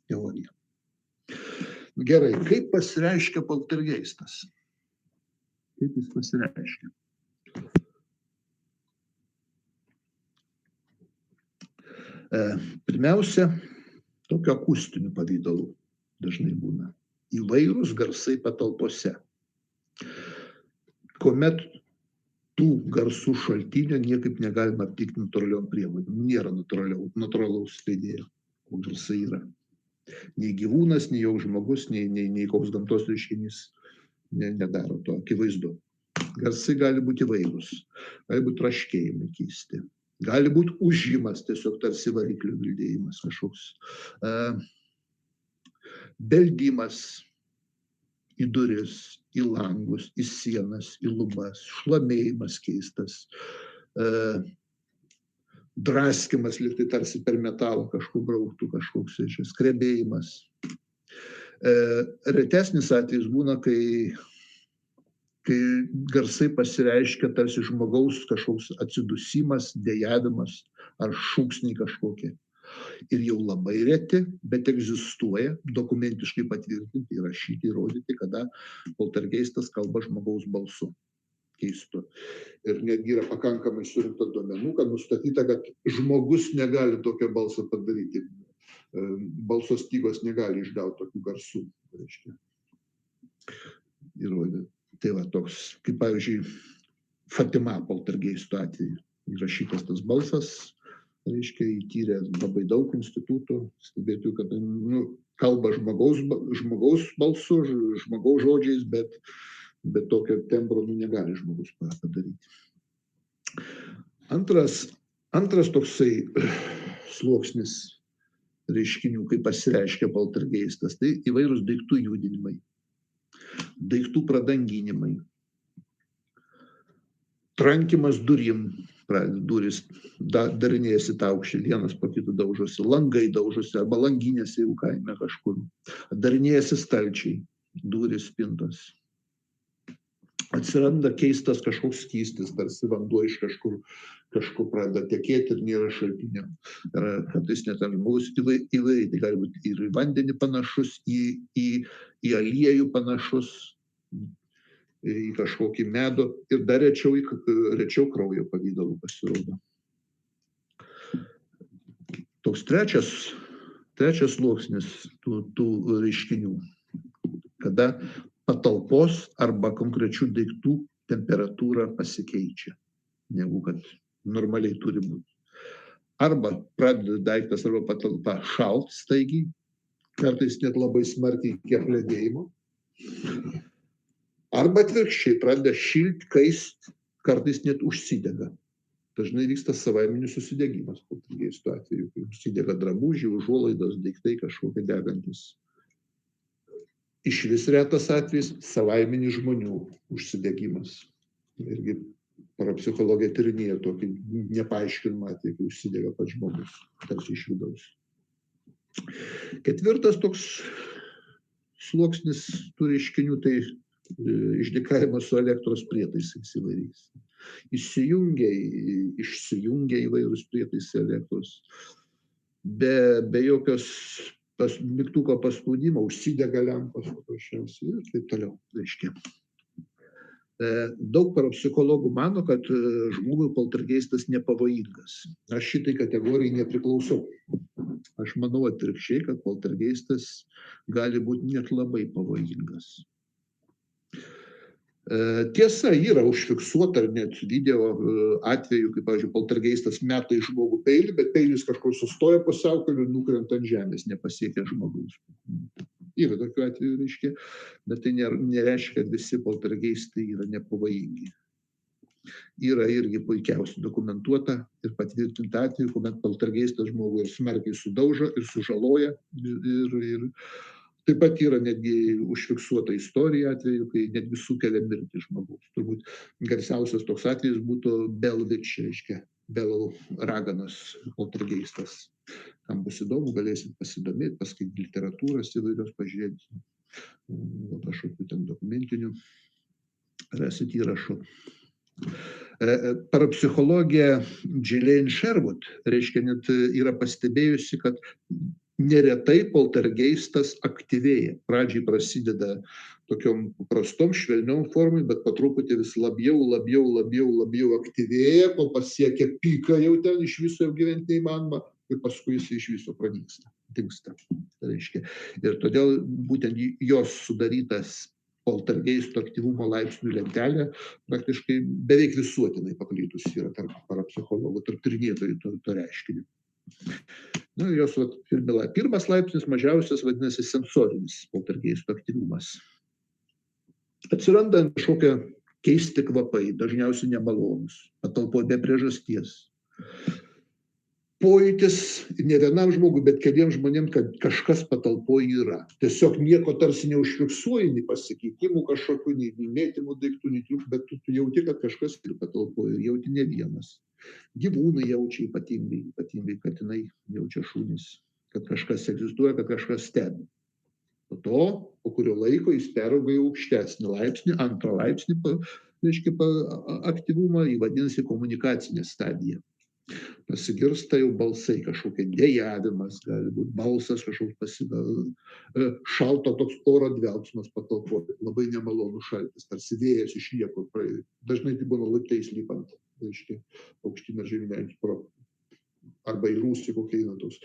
teorija. Gerai, kaip pasireiškia poltergeistas? Kaip jis pasireiškia? Pirmiausia, tokio akustinių pavydalų dažnai būna. Įvairūs garsai patalpose. Kuomet tų garsų šaltinio niekaip negalima aptikti natūraliom priemonėm. Nėra natūralaus skleidėjo, o garsai yra. Nei gyvūnas, nei jau žmogus, nei koks gamtos reiškinys nedaro to, akivaizdu. Garsai gali būti įvairūs, gali būti traškėjimai keisti, gali būti ūžimas, tiesiog tarsi variklių bildėjimas kažkoks, beldimas į duris, į langus, į sienas, į lubas, šlamėjimas keistas, draskimas, lyg tarsi per metalą kažkur brauktų, kažkoks skrebėjimas. Retesnis atvejis būna, kai garsai pasireiškia tarsi žmogaus kažkoks atsidusimas, dejavimas ar šūksniai kažkokie. Ir jau labai reti, bet egzistuoja, dokumentiškai patvirtinti, įrašyti, įrodyti, kada poltergeistas kalba žmogaus balsu keistu. Ir netgi yra pakankamai surinkta duomenų, kad nustatyta, kad žmogus negali tokio balso padaryti. Balso stygos negali išgauti tokių garsų. Įrodė. Tai va toks, kaip pavyzdžiui, Fatima poltergeisto atveju. Įrašytas tas balsas, reiškia, įtyrė labai daug institutų, stebėtų, kad kalba žmogaus balsu, žmogaus žodžiais, bet tokio tembro negali žmogus padaryti. Antras toksai sluoksnis reiškinių, kaip pasireiškia poltergeistas, tai įvairūs daiktų judinimai, daiktų pradanginimai, trankimas durim, durys darinėjasi taukščiai, vienas po kitų daužosi, langai daužosi, arba langinėse jau kaime kažkur, darinėjasi stalčiai, durys, spintos. Atsiranda keistas kažkoks skystis, tarsi vanduo iš kažkur pradeda tekėti ir nėra šaltinio. Kartais net žmogus įvairiai, tai gali būti ir į vandenį panašus, į aliejų panašus, į kažkokį medų ir dar rečiau kraujo pavydalų pasirodo. Toks trečias sluoksnis tų reiškinių, kada patalpos arba konkrečių daiktų temperatūra pasikeičia, negu kad normaliai turi būti. Arba pradeda daiktas arba patalpa šalt staigiai, kartais net labai smarkiai iki apledėjimo. Arba atvirkščiai pradeda šilt, kaist, kartais net užsidega. Dažnai vyksta savaiminis susidegimas poltergeisto atveju, kai užsidega drabužiai, užuolaidos, daiktai kažkokie degantis. Išvis retas atvejis savaiminis žmonių užsidegimas. Irgi parapsichologija tyrinėja tokį nepaaiškinamą atvejį, kai užsidega pats žmogus, tarsi iš vidaus. Ketvirtas toks sluoksnis tų reiškinių, tai išdikavimas su elektros prietaisais įvairiais. Išsijungia įvairūs prietaisai elektros. Be jokios mygtuko paspaudimo užsidega lempos paprasčiausiai ir taip toliau. Reiškia. Daug parapsichologų mano, kad žmogui poltergeistas nepavojingas. Aš šitai kategorijai nepriklausau. Aš manau atvirkščiai, kad poltergeistas gali būti net labai pavojingas. Tiesa, yra užfiksuota net video atveju, kaip, pavyzdžiui, poltergeistas meta į žmogų peilį, bet peilis kažkur sustoja pusiaukelėje ir nukrenta ant žemės, nepasiekia žmogaus. Yra tokių atvejų, reiškia, bet tai nereiškia, kad visi poltergeistai yra nepavojingi. Yra irgi puikiausiai dokumentuota ir patvirtinta atveju, kuomet poltergeistas žmogų ir smarkiai sudaužo ir sužaloja ir taip pat yra netgi užfiksuota istorija atveju, kai netgi sukelia mirtį žmogaus. Turbūt garsiausias toks atvejis būtų Bell Witch, reiškia, Bell raganos poltergeistas. Kam bus įdomu, galėsit pasidomėti, paskaityti literatūros įvairios, pažiūrėti kažkokių ten dokumentinių, rasit įrašų. Parapsichologija Ghislaine Sherwood, reiškia, net yra pastebėjusi, kad neretai poltergeistas aktyvėja. Pradžiai prasideda tokiom prastom, švelniom formai, bet po truputį vis labiau aktyvėja, kol pasiekia piką jau ten, iš viso jau gyventi neįmanoma ir paskui jis iš viso pranyksta, dingsta. Reiškia. Ir todėl būtent jos sudarytas poltergeisto aktyvumo laipsnių lentelė praktiškai beveik visuotinai paplitus yra tarp parapsichologų, tarp tyrinėtojų to reiškinio. Jos pirmas laipsnis mažiausias vadinasi sensorinis poltergeisto aktyvumas. Atsiranda kažkokie keisti kvapai, dažniausiai nemalonūs, patalpoje be priežasties. Pojūtis ne vienam žmogui, bet keliems žmonėms, kad kažkas patalpoje yra. Tiesiog nieko tarsi neužfiksuoji, nei pasikeitimų kažkokių, nei mėtymų daiktų, nei triukšmų, bet tu jauti, kad kažkas yra patalpoje ir jauti ne vienas. Gyvūnai jaučia ypatingai katinai jaučia šunys, kad kažkas egzistuoja, kad kažkas stebi. Po to, po kurio laiko jis perauga į aukštesnį laipsnį, antrą laipsnį, reiškia, aktyvumą, jį vadinasi komunikacinė stadija. Pasigirsta jau balsai, kažkokie dejavimas, gali būti balsas kažkoks šalto toks oro dvelksmas patalpoje, labai nemalonus šaltis, tarsi vėjas iš niekur praeina. Dažnai tai būna laiptais lipant, reiškia, aukštyn ir žemyn, arba į rūsį kokie eina toks.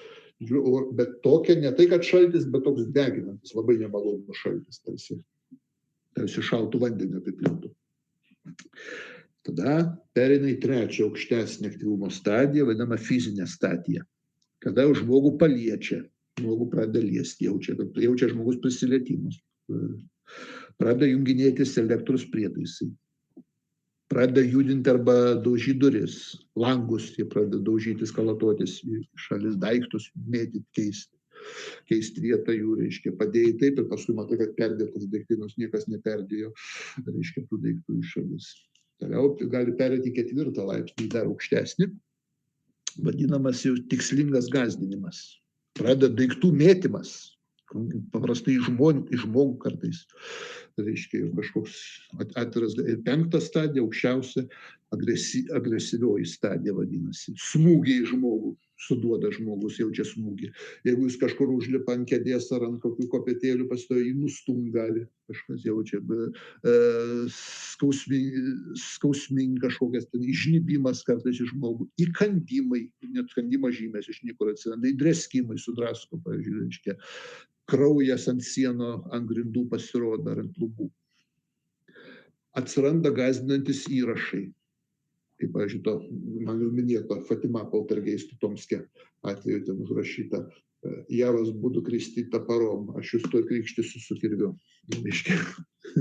Bet tokia, ne tai, kad šaltis, bet toks deginantis, labai nemalonus šaltis, tarsi šaltų vandenį apipiltų. Tada pereina į trečią aukštesnį aktyvumo stadiją, vadinamą fizinę stadiją. Kada žmogų paliečia, žmogų pradeda liesti, jaučia žmogus prisilietimus, pradeda junginėtis elektros prietaisai, pradeda judinti arba daužyti duris, langus, jie pradeda daužyti, skalatuotis į šalis daiktus, mėtyti, keisti vietą jų, reiškia, padėjai taip ir paskui matai, kad perdėtas daiktai, nors niekas neperdėjo, reiškia, tų daiktų į šalis. Toliau gali perėti į ketvirtą laipsnį, dar aukštesnį, vadinamas jau tikslingas gąsdinimas. Pradeda daiktų mėtymas, paprastai iš žmogų kartais, reiškia, kažkoks atviras. Ir penktą stadiją, aukščiausia, agresyvioji stadija vadinasi. Smūgiai žmogų, suduoda žmogus, jaučia smūgį. Jeigu jis kažkur užlipa ant kėdės ar ant kokių kopėtėlių, pastoja jį nustumt gali, kažkas jaučia, skausmingas kažkokias, išnybimas kartais iš žmogų, įkandimai, net kandimo žymės iš niekur atsiranda, įdreskimai sudrasko, pavyzdžiui, reiškia, kraujas ant sienų, ant grindų pasirodo ar ant lubų. Atsiranda gąsdinantis įrašai. Kaip, pavyzdžiui, man jau minėto Fatima poltergeistų Tomske atveju ten užrašyta: Javas būtų kristyta parom, aš jūs tuoj krikštysiu su kirviu. Reiškia,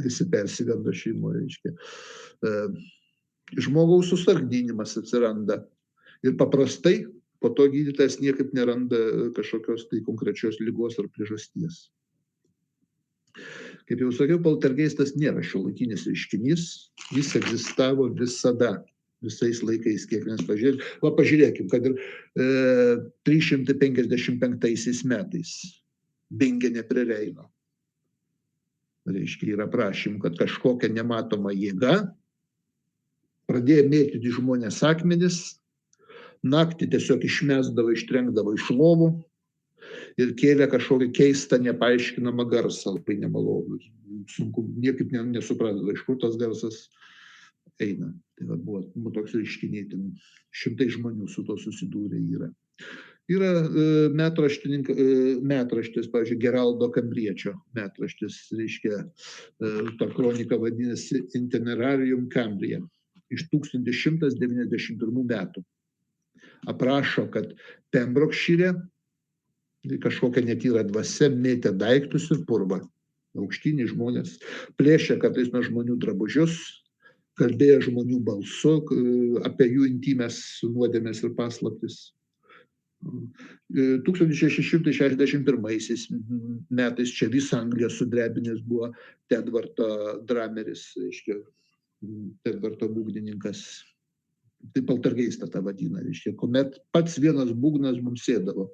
visi persigando šeimoje, reiškia. Žmogaus susargdinimas atsiranda. Ir paprastai po to gydytojas niekaip neranda kažkokios tai konkrečios ligos ar priežasties. Kaip jau sakiau, poltergeistas nėra šiuolaikinis reiškinys, jis egzistavo visada, visais laikais, kiek mes pažiūrėkim, kad ir 355 metais Bingene prie Reino. Reiškia, yra prašymų, kad kažkokia nematoma jėga pradėjo mėtyti žmonės akmenis, naktį tiesiog išmesdavo, ištrenkdavo iš lovų ir kėlė kažkokį keistą, nepaaiškinamą garsą, labai nemalonų. Sunku, niekaip nesupratau, iš kur tas garsas eina. Tai buvo toks reiškiniai, šimtai žmonių su to susidūrė yra. Yra metraštis, pavyzdžiui, Geraldo Kambriečio metraštis, reiškia, ta kronika vadinasi Itinerarium Cambria iš 1191 metų. Aprašo, kad Pembrokšyre kažkokia netyra dvasia mėtė daiktus ir purvą. Aukštiniai žmonės plėšė kartais nuo žmonių drabužius, kalbėjo žmonių balsu apie jų intymes nuodėmes ir paslaptis. 1661 metais čia visą Angliją sudrebinęs buvo Tedvarto Drameris, reiškia, Tedvarto būgnininkas. Tai poltergeistą tą vadina, reiškia, kuomet pats vienas būgnas mums sėdavo,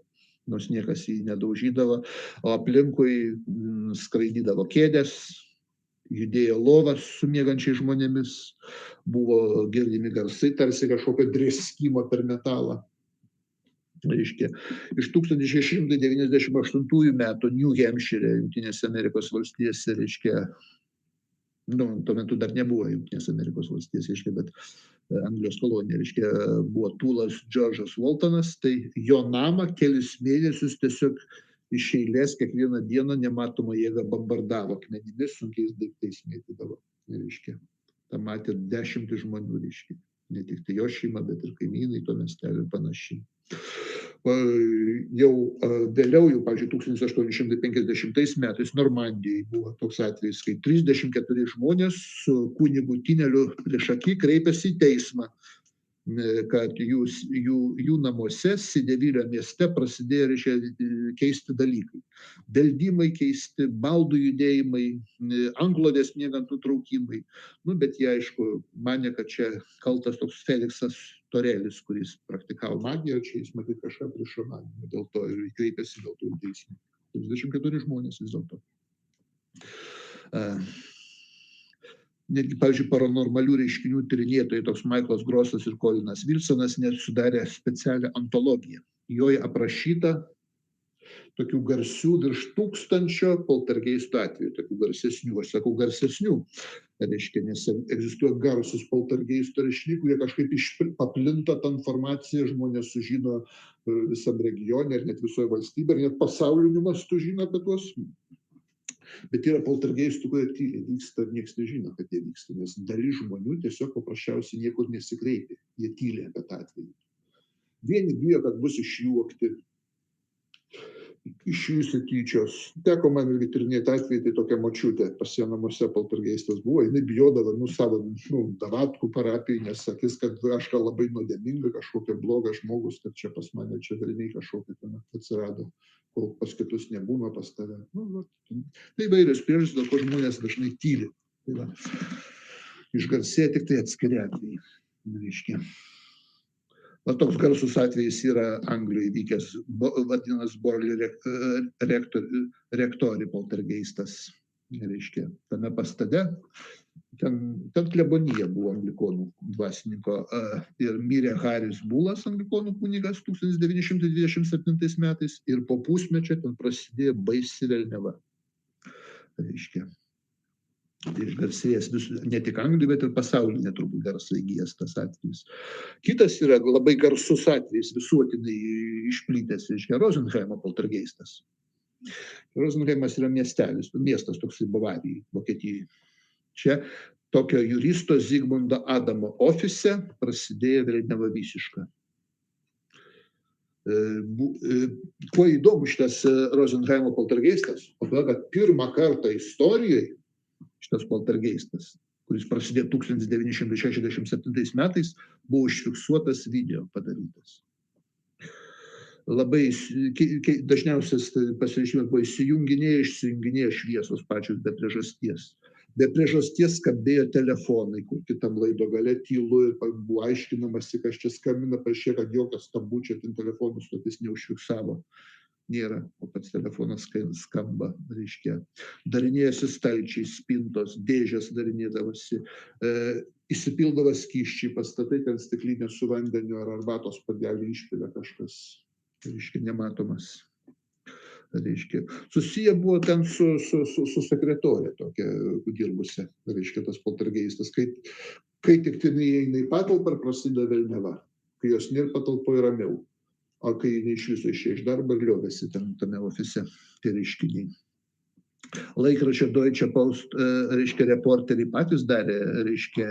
nors niekas jį nedaužydavo, o aplinkui skraidydavo kėdės, judėjo lovas su miegančiais žmonėmis, buvo girdimi garsai, tarsi kažkokio drėskimo per metalą. Reiškia, iš 1698 metų New Hampshire, Jungtinėse Amerikos valstijose, reiškia, tuo metu dar nebuvo Jungtinės Amerikos valstijos, reiškia, bet Anglijos kolonija, reiškia, buvo Tūlas Džordžas Waltonas, tai jo namą kelis mėnesius tiesiog iš eilės kiekvieną dieną nematomą jėgą bombardavo akmenimis, sunkiais daiktais mėtydavo, reiškia. Ta matė 10 žmonių, reiškia, ne tik tai jo šeima, bet ir kaimynai to miestelio ir panašiai. Jau vėliau, pavyzdžiui, 1850 metais Normandijoje buvo toks atvejis, kai 34 žmonės su kunigu Tineliu priešaky kreipėsi į teismą, kad jų namuose Sidevilio mieste prasidėjo, reiškia, keisti dalykai. Beldimai keisti, baldų judėjimai, antklodės miegant nutraukimai. Bet jie, aišku, manė, kad čia kaltas toks Feliksas Torelis, kuris praktikavo magiją, čia jis matyt kažką prieš šamanimą, dėl to ir kreipėsi dėl to į teismą. 34 žmonės vis dėlto. Netgi, pavyzdžiui, paranormalių reiškinių tyrinėtojai, toks Michaelas Grossas ir Colinas Wilsonas, net sudarė specialią antologiją. Joje aprašyta tokių garsių virš 1000 poltergeistų atvejų, tokių garsesnių, aš sakau garsesnių, reiškia, nes egzistuoja garsus poltergeistų reiškiniai, kurie kažkaip paplinta tą informaciją, žmonės sužino visam regione, ir net visoje valstybėje, ir net pasauliniu mastu žino apie tuos. Bet yra poltergeistų, kurie tyliai vyksta ir niekas nežino, kad jie vyksta, nes dalis žmonių tiesiog paprasčiausiai niekur nesikreipia, jie tyliai apie tą atvejį. Vieni bijo, kad bus išjuokti, iš jų įsityčios. Teko man irgi tyrinėti atvejį, tai tokia močiutė pas ją namuose poltergeistas buvo, jinai bijodavo savo davatkų parapijai, nes sakys, kad aš gal labai nuodėminga, kažkokia bloga žmogus, kad čia pas mane čia velniai kažkokia ten atsirado, kol pas kitus nebūna pas tave. Tai įvairios priežastys, dėl ko žmonės dažnai tyli. Tai išgarsėja tik tai atskiri atvejai. Reiškia. Toks garsus atvejis yra Anglijoje vykęs, vadinamas Borley Rectory poltergeistas. Reiškia, tame pastate, ten klebonija buvo anglikonų dvasininko ir mirė Haris Bulas, anglikonų kunigas 1927 metais, ir po pusmečio ten prasidėjo baisi velniava. Reiškia, išgarsėjęs ne tik Anglijoje, bet ir pasaulinė turbūt garsą įgijęs tas atvejis. Kitas yra labai garsus atvejis, visuotinai išplitęs, reiškia, Rosenheimo poltergeistas. Rosenheimas yra miestas toksai Bavarijai, Vokietijai. Čia tokio juristo Zygmundo Adamo ofise prasidėjo velniava visiška. Kuo įdomu šitas Rosenheimo poltergeistas, kad pirmą kartą istorijoje šitas poltergeistas, kuris prasidėjo 1967 metais, buvo užfiksuotas video padarytas. Labai dažniausias pasireiškimas buvo išsijunginėjo šviesos pačios be priežasties. Be priežasties skambėjo telefonai, kur kitam laido gale tylu ir buvo aiškinamasi, kas čia skambina, paaiškėjo, kad jokio skambučio ten telefonų stotis neužfiksavo. Nėra, o pats telefonas skamba, reiškia. Darinėjasi stalčiai, spintos, dėžės darinėdavosi, įsipildavo skysčiai, pastatai ten stiklinė su vandeniu ar arbatos puodelį išpilia kažkas, reiškia, nematomas. Reiškia, susiję buvo ten su sekretorė tokia dirbusi, reiškia, tas poltergeistas. Kai tik ten įeina į patalpą, prasideda velniava. Kai jos nėra patalpoje ramiau. o kai iš viso išėjo iš darbo ir liovėsi tame ofise tie reiškiniai. Laikraščio Deutsche Post, reiškia, reporteriai patys darė, reiškia,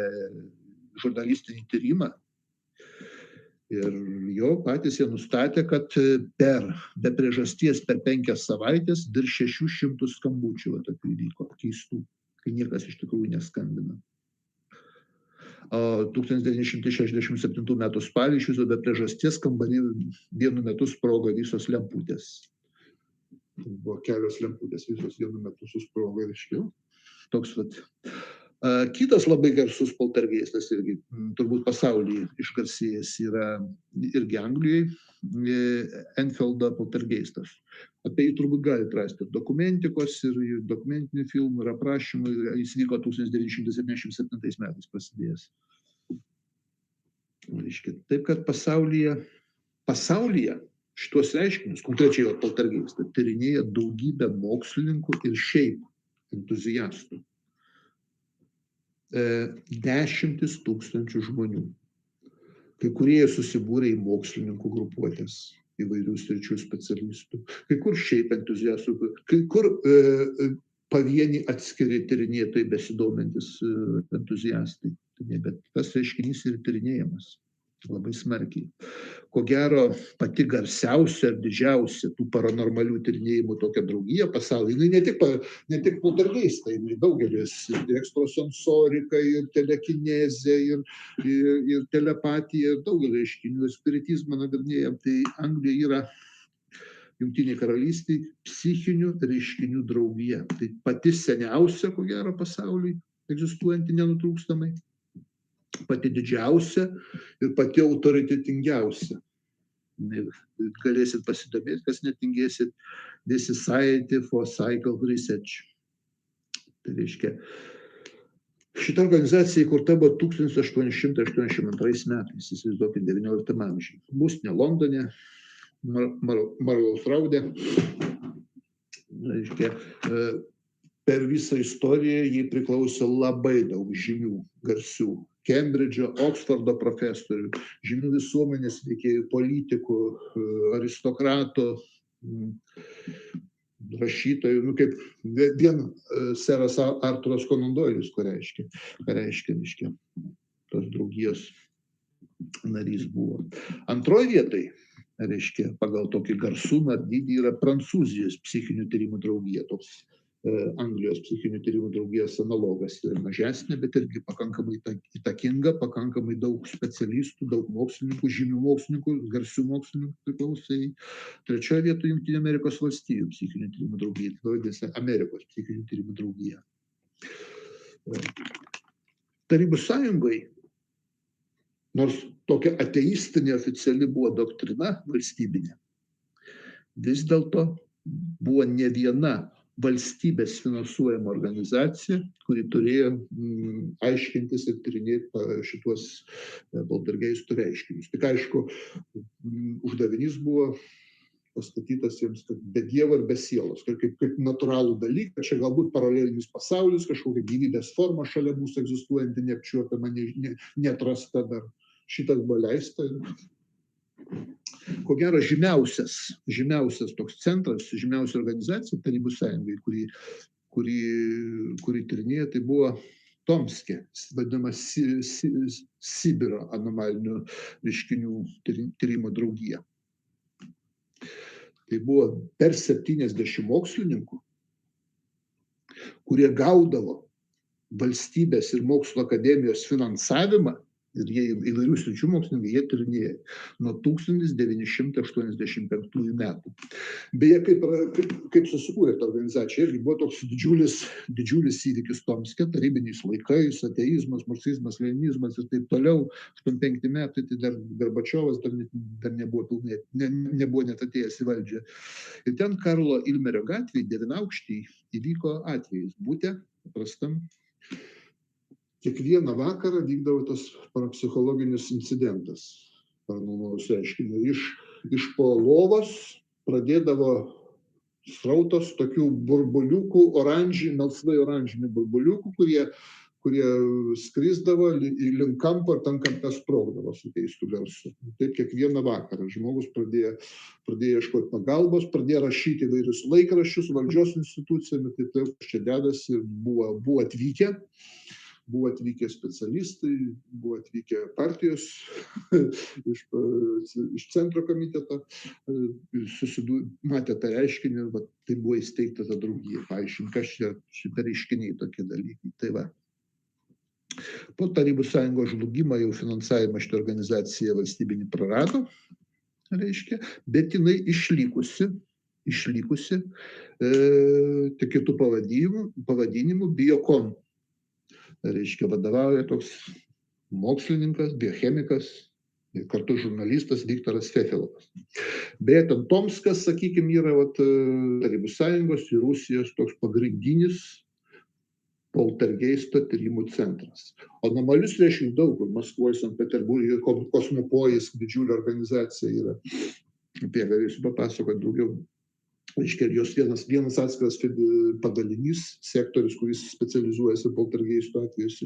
žurnalistinį tyrimą. Ir jo patys jie nustatė, kad be priežasties per 5 savaitės virš 600 skambučių tokių įvyko, keistų, kai niekas iš tikrųjų neskambina. O 1967 metų spalį iš viso be priežasties kambary vienu metu sprogo visos lemputės. Buvo kelios lemputės, visos vienu metu susprogo ir iškiau. Toks vat. Kitas labai garsus poltergeistas irgi turbūt pasaulyje išgarsėjęs yra irgi Anglijoje, Enfieldo poltergeistas. Apie jį turbūt galite rasti ir dokumentikos, ir dokumentinių filmų, ir aprašymų. Jis vyko 1977 metais prasidėjęs. Taip, kad pasaulyje šitos reiškinius, konkrečiai poltergeistą, tyrinėja daugybę mokslininkų ir šiaip entuziastų. 10 000 žmonių. Kai kurie susibūrė į mokslininkų grupuotės, įvairių sričių specialistų, kai kur šiaip entuziastų, kai kur pavieni atskiri tyrinėtojai besidomintis entuziastai. Bet tas reiškinys ir tyrinėjamas labai smarkiai. Ko gero, pati garsiausia ir didžiausia tų paranormalių tyrinėjimų tokia draugija pasaulyje, ne tik poltergeistai, daugelis, ir ekstrasensorika, ir telekinezė, ir telepatija, ir daugelį reiškinių, spiritizmą nagrinėja. Tai Anglija yra Jungtinė karalystė psichinių reiškinių draugija. Tai pati seniausia, ko gero, pasaulyje egzistuojanti nenutrūkstamai, pati didžiausia ir pati autoritetingiausia. Galėsit pasidomėti, kas netingėsit, The Society for Psychical Research. Tai reiškia, šita organizacija įkurta buvo 1882 metais, įsivaizduokit, 19 amžiuje. Būstinė Londone, Marlborough. Reiškia, per visą istoriją jį priklausė labai daug žymių, garsių. Kembridžo, Oksfordo profesorių, žymių visuomenės veikėjų, politikų, aristokratų, rašytojų, kaip vien seras Arturas Conan Doilis, ką reiškia, tos draugijos narys buvo. Antroje vietoje, reiškia, pagal tokį garsumą dydį yra Prancūzijos psichinių tyrimų draugija, toks Anglijos psichinių tyrimų draugijos analogas, yra mažesnė, bet irgi pakankamai įtakinga, pakankamai daug specialistų, daug mokslininkų, žymių mokslininkų, garsių mokslininkų priklausai. Trečioje vietoje Jungtinių Amerikos valstijų psichinių tyrimų draugija, tai vadinasi Amerikos psichinių tyrimų draugija. Tarybų Sąjungoje, nors tokia ateistinė oficiali buvo doktrina valstybinė, vis dėlto buvo ne viena valstybės finansuojama organizacija, kuri turėjo aiškintis ir tyrinėti šitos poltergeistų reiškinius. Tik aišku, uždavinys buvo pastatytas jiems, kad be Dievo ir be sielos, kaip natūralų dalyką, čia galbūt paralelinis pasaulis, kažkokia gyvybės forma šalia mūsų egzistuojanti, neapčiuopiama, neatrasta dar. Šitas buvo leista. Ko gero žymiausias toks centras, žymiausia organizacija Tarybų Sąjungai, kuri tyrinėja, tai buvo Tomske, vadinamas Sibiro anomalinių reiškinių tyrimo draugija. Tai buvo per 70 mokslininkų, kurie gaudavo valstybės ir mokslo akademijos finansavimą, ir jie įvairių sričių mokslininkai, jie tyrinėja nuo 1985 metų. Beje, kaip susikūrė ta organizacija, irgi buvo toks didžiulis įvykis Tomske, tarybiniais laikais, ateizmas, marksizmas, leninizmas ir taip toliau. 85 metai, tai dar Gorbačiovas dar nebuvo pilnai, nebuvo net atėjęs į valdžią. Ir ten Karlo Ilmerio gatvėje, 9-aukštėje, įvyko atvejis. Būte paprastam. Kiekvieną vakarą vykdavo tas parapsichologinis incidentas, paranormalūs reiškiniai. Iš po lovos pradėdavo srautas tokių burbuliukų, melsvai oranžinių burbuliukų, kurie kurie skrisdavo link kampo ir tam kampe sprogdavo su keistu garsu. Taip kiekvieną vakarą žmogus pradėjo ieškoti pagalbos, pradėjo rašyti įvairius laikraščius valdžios institucijom, taip taip, čia dedasi, buvo atvykę specialistai, buvo atvykę partijos iš centro komiteto, matė tą reiškinį, tai buvo įsteigta ta draugija, paaiškinti, kas čia šitą reiškiniai tokie dalykai. Tai va. Po Tarybų sąjungos žlugimo jau finansavimą šitą organizaciją valstybinį prarado, reiškia, bet jinai išlikusi tik kitų pavadinimų Biokon. Reiškia, vadovauja toks mokslininkas, biochemikas ir kartu žurnalistas Viktoras Fefilovas. Beje, ten Tomskas, sakykime, yra Tarybų sąjungos ir Rusijos toks pagrindinis poltergeisto tyrimų centras. Anomalius reiškinius daug, kur Maskvoje, Sankt Peterburge, Kosmopojis, didžiulė organizacija yra. Apie galėsiu papasakoti daugiau. Reiškia, jos vienas atskiras padalinys, sektorius, kuris specializuojasi poltergeisto atvejus,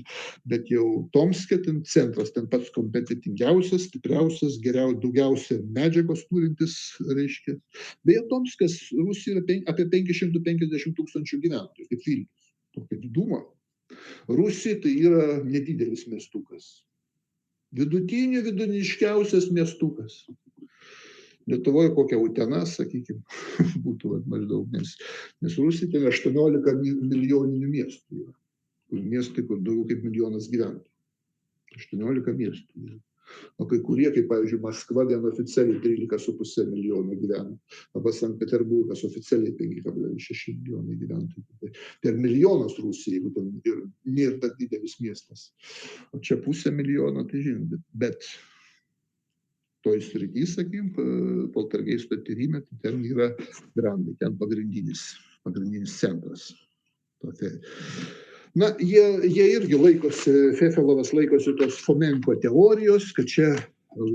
bet jau Tomske ten centras, ten pats kompetentingiausias, stipriausias, daugiausia medžiagos turintis, reiškia. Beje, Tomskas, Rusija yra apie 550 000 gyventojų, kaip Vilnius. Tokio didumo. Rusija tai yra nedidelis miestukas. Vidutiniškiausias miestukas. Lietuvoje kokia Utena, sakykime, būtų maždaug, nes Rusija tai 18 milijoninių miestų yra. Miestai, kur daugiau kaip milijonas gyventojų. 18 miestų yra. O kai kurie, kaip pavyzdžiui, Maskva vien oficialiai 13,5 milijono gyvena, arba Sankt Peterburgas oficialiai 5,6 milijonai gyventojų. Tai ir milijonas Rusija, jeigu ten nėra tas didelis miestas. O čia 500 milijono, tai žinoma, bet toj srity, sakykim, poltergeisto tyrime, tai ten yra grandai, ten pagrindinis centras. Na, jie irgi laikosi, Fefilovas laikosi tos Fomenko teorijos, kad čia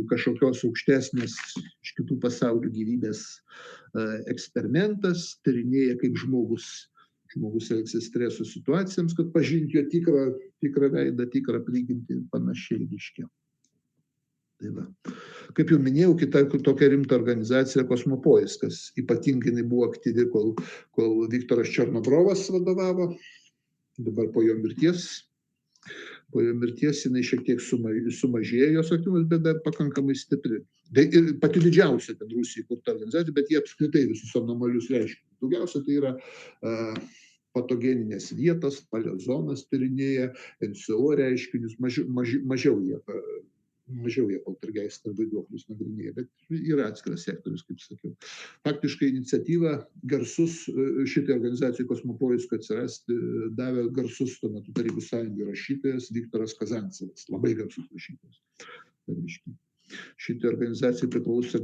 kažkokios aukštesnės iš kitų pasaulių gyvybės eksperimentas, tyrinėja, kaip žmogus elgsis streso situacijams, kad pažinti jo tikrą veidą, tikrą prigimtį ir panašiai ryškiau. Tai va. Kaip jau minėjau, kita tokia rimta organizacija Kosmopojis, kas ypatingai buvo aktyvi, kol Viktoras Černobrovas vadovavo. Dabar po jo mirties jinai šiek tiek sumažėjo jos aktyvumas, bet dar pakankamai stipri. Ir pati didžiausia ten Rusija kurta organizacija, bet jie apskritai visus anomalius reiškinius. Daugiausia tai yra patogeninės vietas, paleozonas tyrinėja, NCO reiškinius, mažiau jie poltergeistą ir vaiduoklius nagrinėja, bet yra atskiras sektorius, kaip sakiau. Faktiškai iniciatyvą garsus šitai organizacijai Kosmopojus, kad atsirasti, davė garsus tuo metu Tarybų sąjungai rašytojas Viktoras Kazancevas, labai garsus rašytojas. Šitai organizacijai priklausė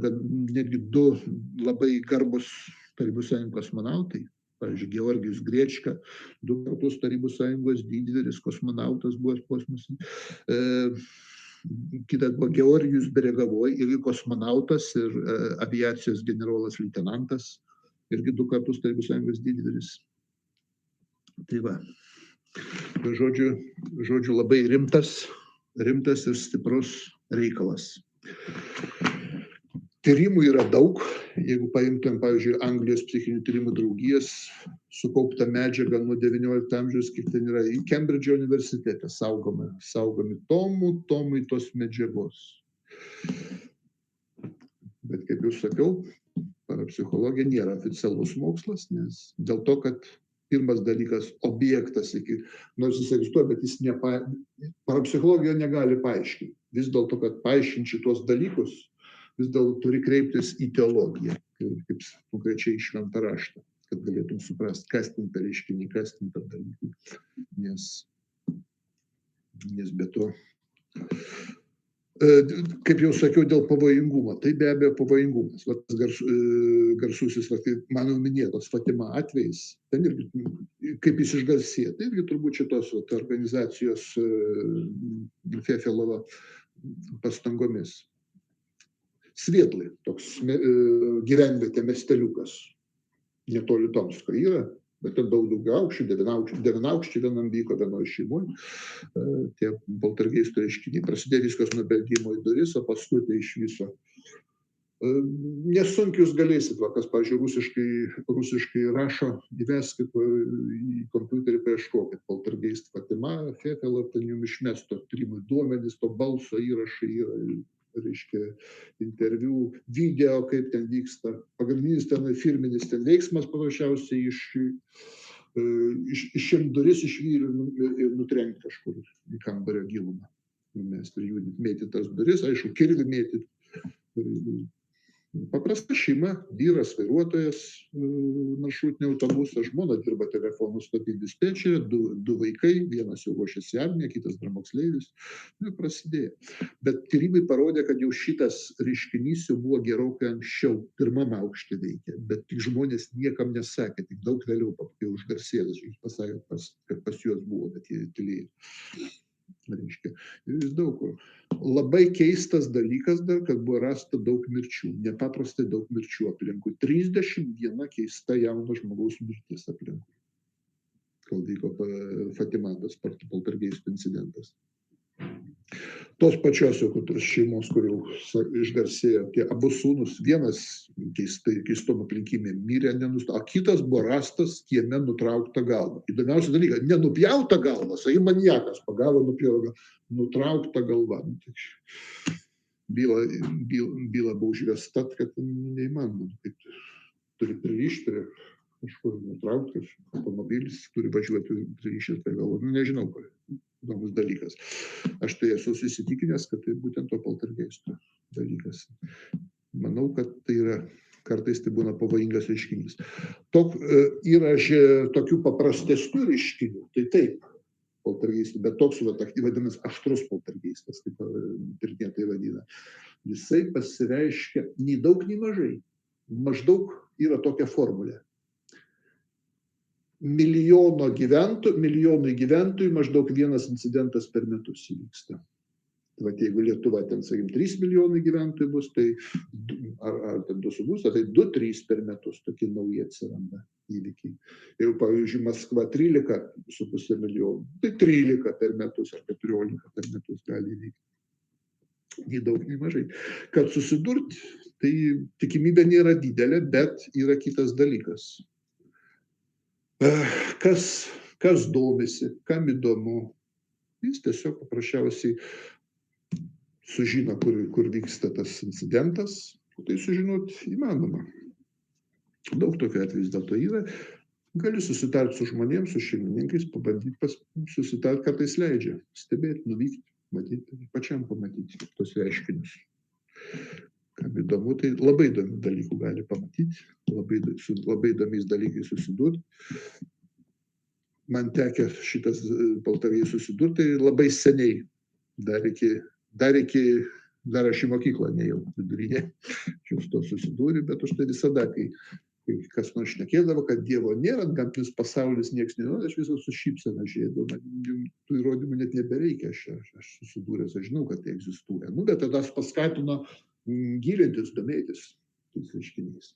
netgi 2 labai garbus Tarybų sąjungos kosmonautai. Pavyzdžiui, Georgijus Grečka, 2 kartus Tarybų sąjungos didvyris kosmonautas buvęs kosmose. Kitas buvo Georgijus Beregavoj, irgi kosmonautas ir aviacijos generolas leitenantas, irgi 2 kartus Tarybų sąjungos didvyris. Tai va, žodžiu labai rimtas ir stiprus reikalas. Tyrimų yra daug, jeigu paimtum, pavyzdžiui, Anglijos psichinių tyrimų draugijos sukauptą medžiagą nuo 19 amžiaus, kiek ten yra, į Kembridžo universitete saugomi tomai tos medžiagos. Bet kaip jau sakiau, parapsichologija nėra oficialus mokslas, nes dėl to, kad pirmas dalykas, objektas, nors jis egzistuoja, bet jis parapsichologija negali paaiškinti. Vis dėlto, kad paaiškinti šitos dalykus, vis dėlto turi kreiptis į teologiją, kaip konkrečiai į šventą raštą, kad galėtum suprasti, kas ten per reiškinį, kas ten per dalykai. Nes be to, kaip jau sakiau, dėl pavojingumo, tai be abejo pavojingumas. Garsusis, mano minėtos Fatima atvejais, ten irgi, kaip jis išgarsėjo, tai irgi turbūt šitos organizacijos Fefilovo pastangomis. Svietlai, toks gyvenvietė miesteliukas, netoli Tomsko yra, Bet ten daug daugiaaukščių, devynaukščių vienam vyko vienoj šeimoj. Tie poltergeistų reiškiniai prasidėjo viskas nuo beldimo į duris, o paskui tai iš viso. Nesunkiai jūs galėsit, va, kas, pavyzdžiui, rusiškai rašo, įveskit į kompiuterį, paieškokit poltergeist Fatima, Fefelo, ten jums išmesto tyrimų duomenys, to balso įrašai yra, reiškia, interviu, video, kaip ten vyksta. Pagrindinis ten firminis ten veiksmas paprasčiausiai išimt duris iš vyrių ir nutrenkti kažkur į kambario gilumą. Numesti ir judinti, mėtyti tas duris, aišku, kirvį mėtyti. Paprasta šeima, vyras vairuotojas maršrutinio autobuso, žmona dirba telefonų stoty dispečerė, du vaikai, vienas jau ruošiasi į armiją, kitas dar moksleivis. Ir prasidėjo. Bet tyrimai parodė, kad jau šitas reiškinys jau buvo gerokai anksčiau, pirmame aukšte veikė, bet tik žmonės niekam nesakė, tik daug vėliau užgarsėjęs, pasakė, kad pas juos buvo, bet jie tylėjo. Reiškia, vis daug kur. Labai keistas dalykas dar, kad buvo rasta daug mirčių, nepaprastai daug mirčių aplinkui. 31 keista jauno žmogaus mirtis aplinkui, kol vyko Fatimatas poltergeistų incidentas. Tos pačios jau šeimos, kur jau išgarsėjo, tie abu sūnus, vienas keistom aplinkybėm mirė, o kitas buvo rastas kieme nutraukta galva. Įdomiausia dalyka, nenupjauta galva, sakai, maniakas pagavo, nupjauta, nutraukta galva. Byla buvo užvesta, kad neįmanoma, turi pririšti prie kažkur nutraukti, automobilis turi važiuoti pririšęs prie galvos, nežinau, įdomus dalykas. Aš tai esu įsitikinęs, kad tai būtent to poltergeisto dalykas. Manau, kad tai yra, kartais tai būna pavojingas reiškinys. Yra tokių paprastesnių reiškinių, tai taip, poltergeistų, bet toks vadinamas aštrus poltergeistas, kaip tyrinėtojai vadina. Jisai pasireiškia nei daug, nei mažai. Maždaug yra tokia formulė. Milijonui gyventojų maždaug vienas incidentas per metus įvyksta. Vat jeigu Lietuva, ten, sakykim, 3 milijonai gyventojų bus, tai ar ten 2,5, tai 2-3 per metus tokie nauji atsiranda įvykiai. Jeigu, pavyzdžiui, Maskva 13,5 milijonų, tai 13 per metus ar 14 per metus gali įvykti. Nei daug, nei mažai. Kad susidurti, tai tikimybė nėra didelė, bet yra kitas dalykas. Kas domisi, kam įdomu, jis tiesiog paprasčiausiai sužino, kur vyksta tas incidentas, tai sužinot įmanoma. Daug tokių atvejų vis dėlto yra. Gali susitarti su žmonėms, su šeimininkais, pabandyti susitarti, kartais leidžia stebėti, nuvykti, matyti, pačiam pamatyti tos reiškinius. Kam įdomu, tai labai įdomių dalykų gali pamatyti, labai įdomiais dalykais susidurti. Man tekė šitas poltergeistas susidurti, tai labai seniai, dar aš į mokyklą nejau vidurinė, aš to susidūrė, bet aš tai visada, kai kas nors šnekėdavo, kad Dievo nėra, gamtinis pasaulis nieks nežino, aš visą su šypsena žiūrėdavau, man tų įrodymų net nebereikia, aš susidūręs, aš žinau, kad tai egzistuoja. Bet tada paskatino gilintis, domėtis tais reiškiniais.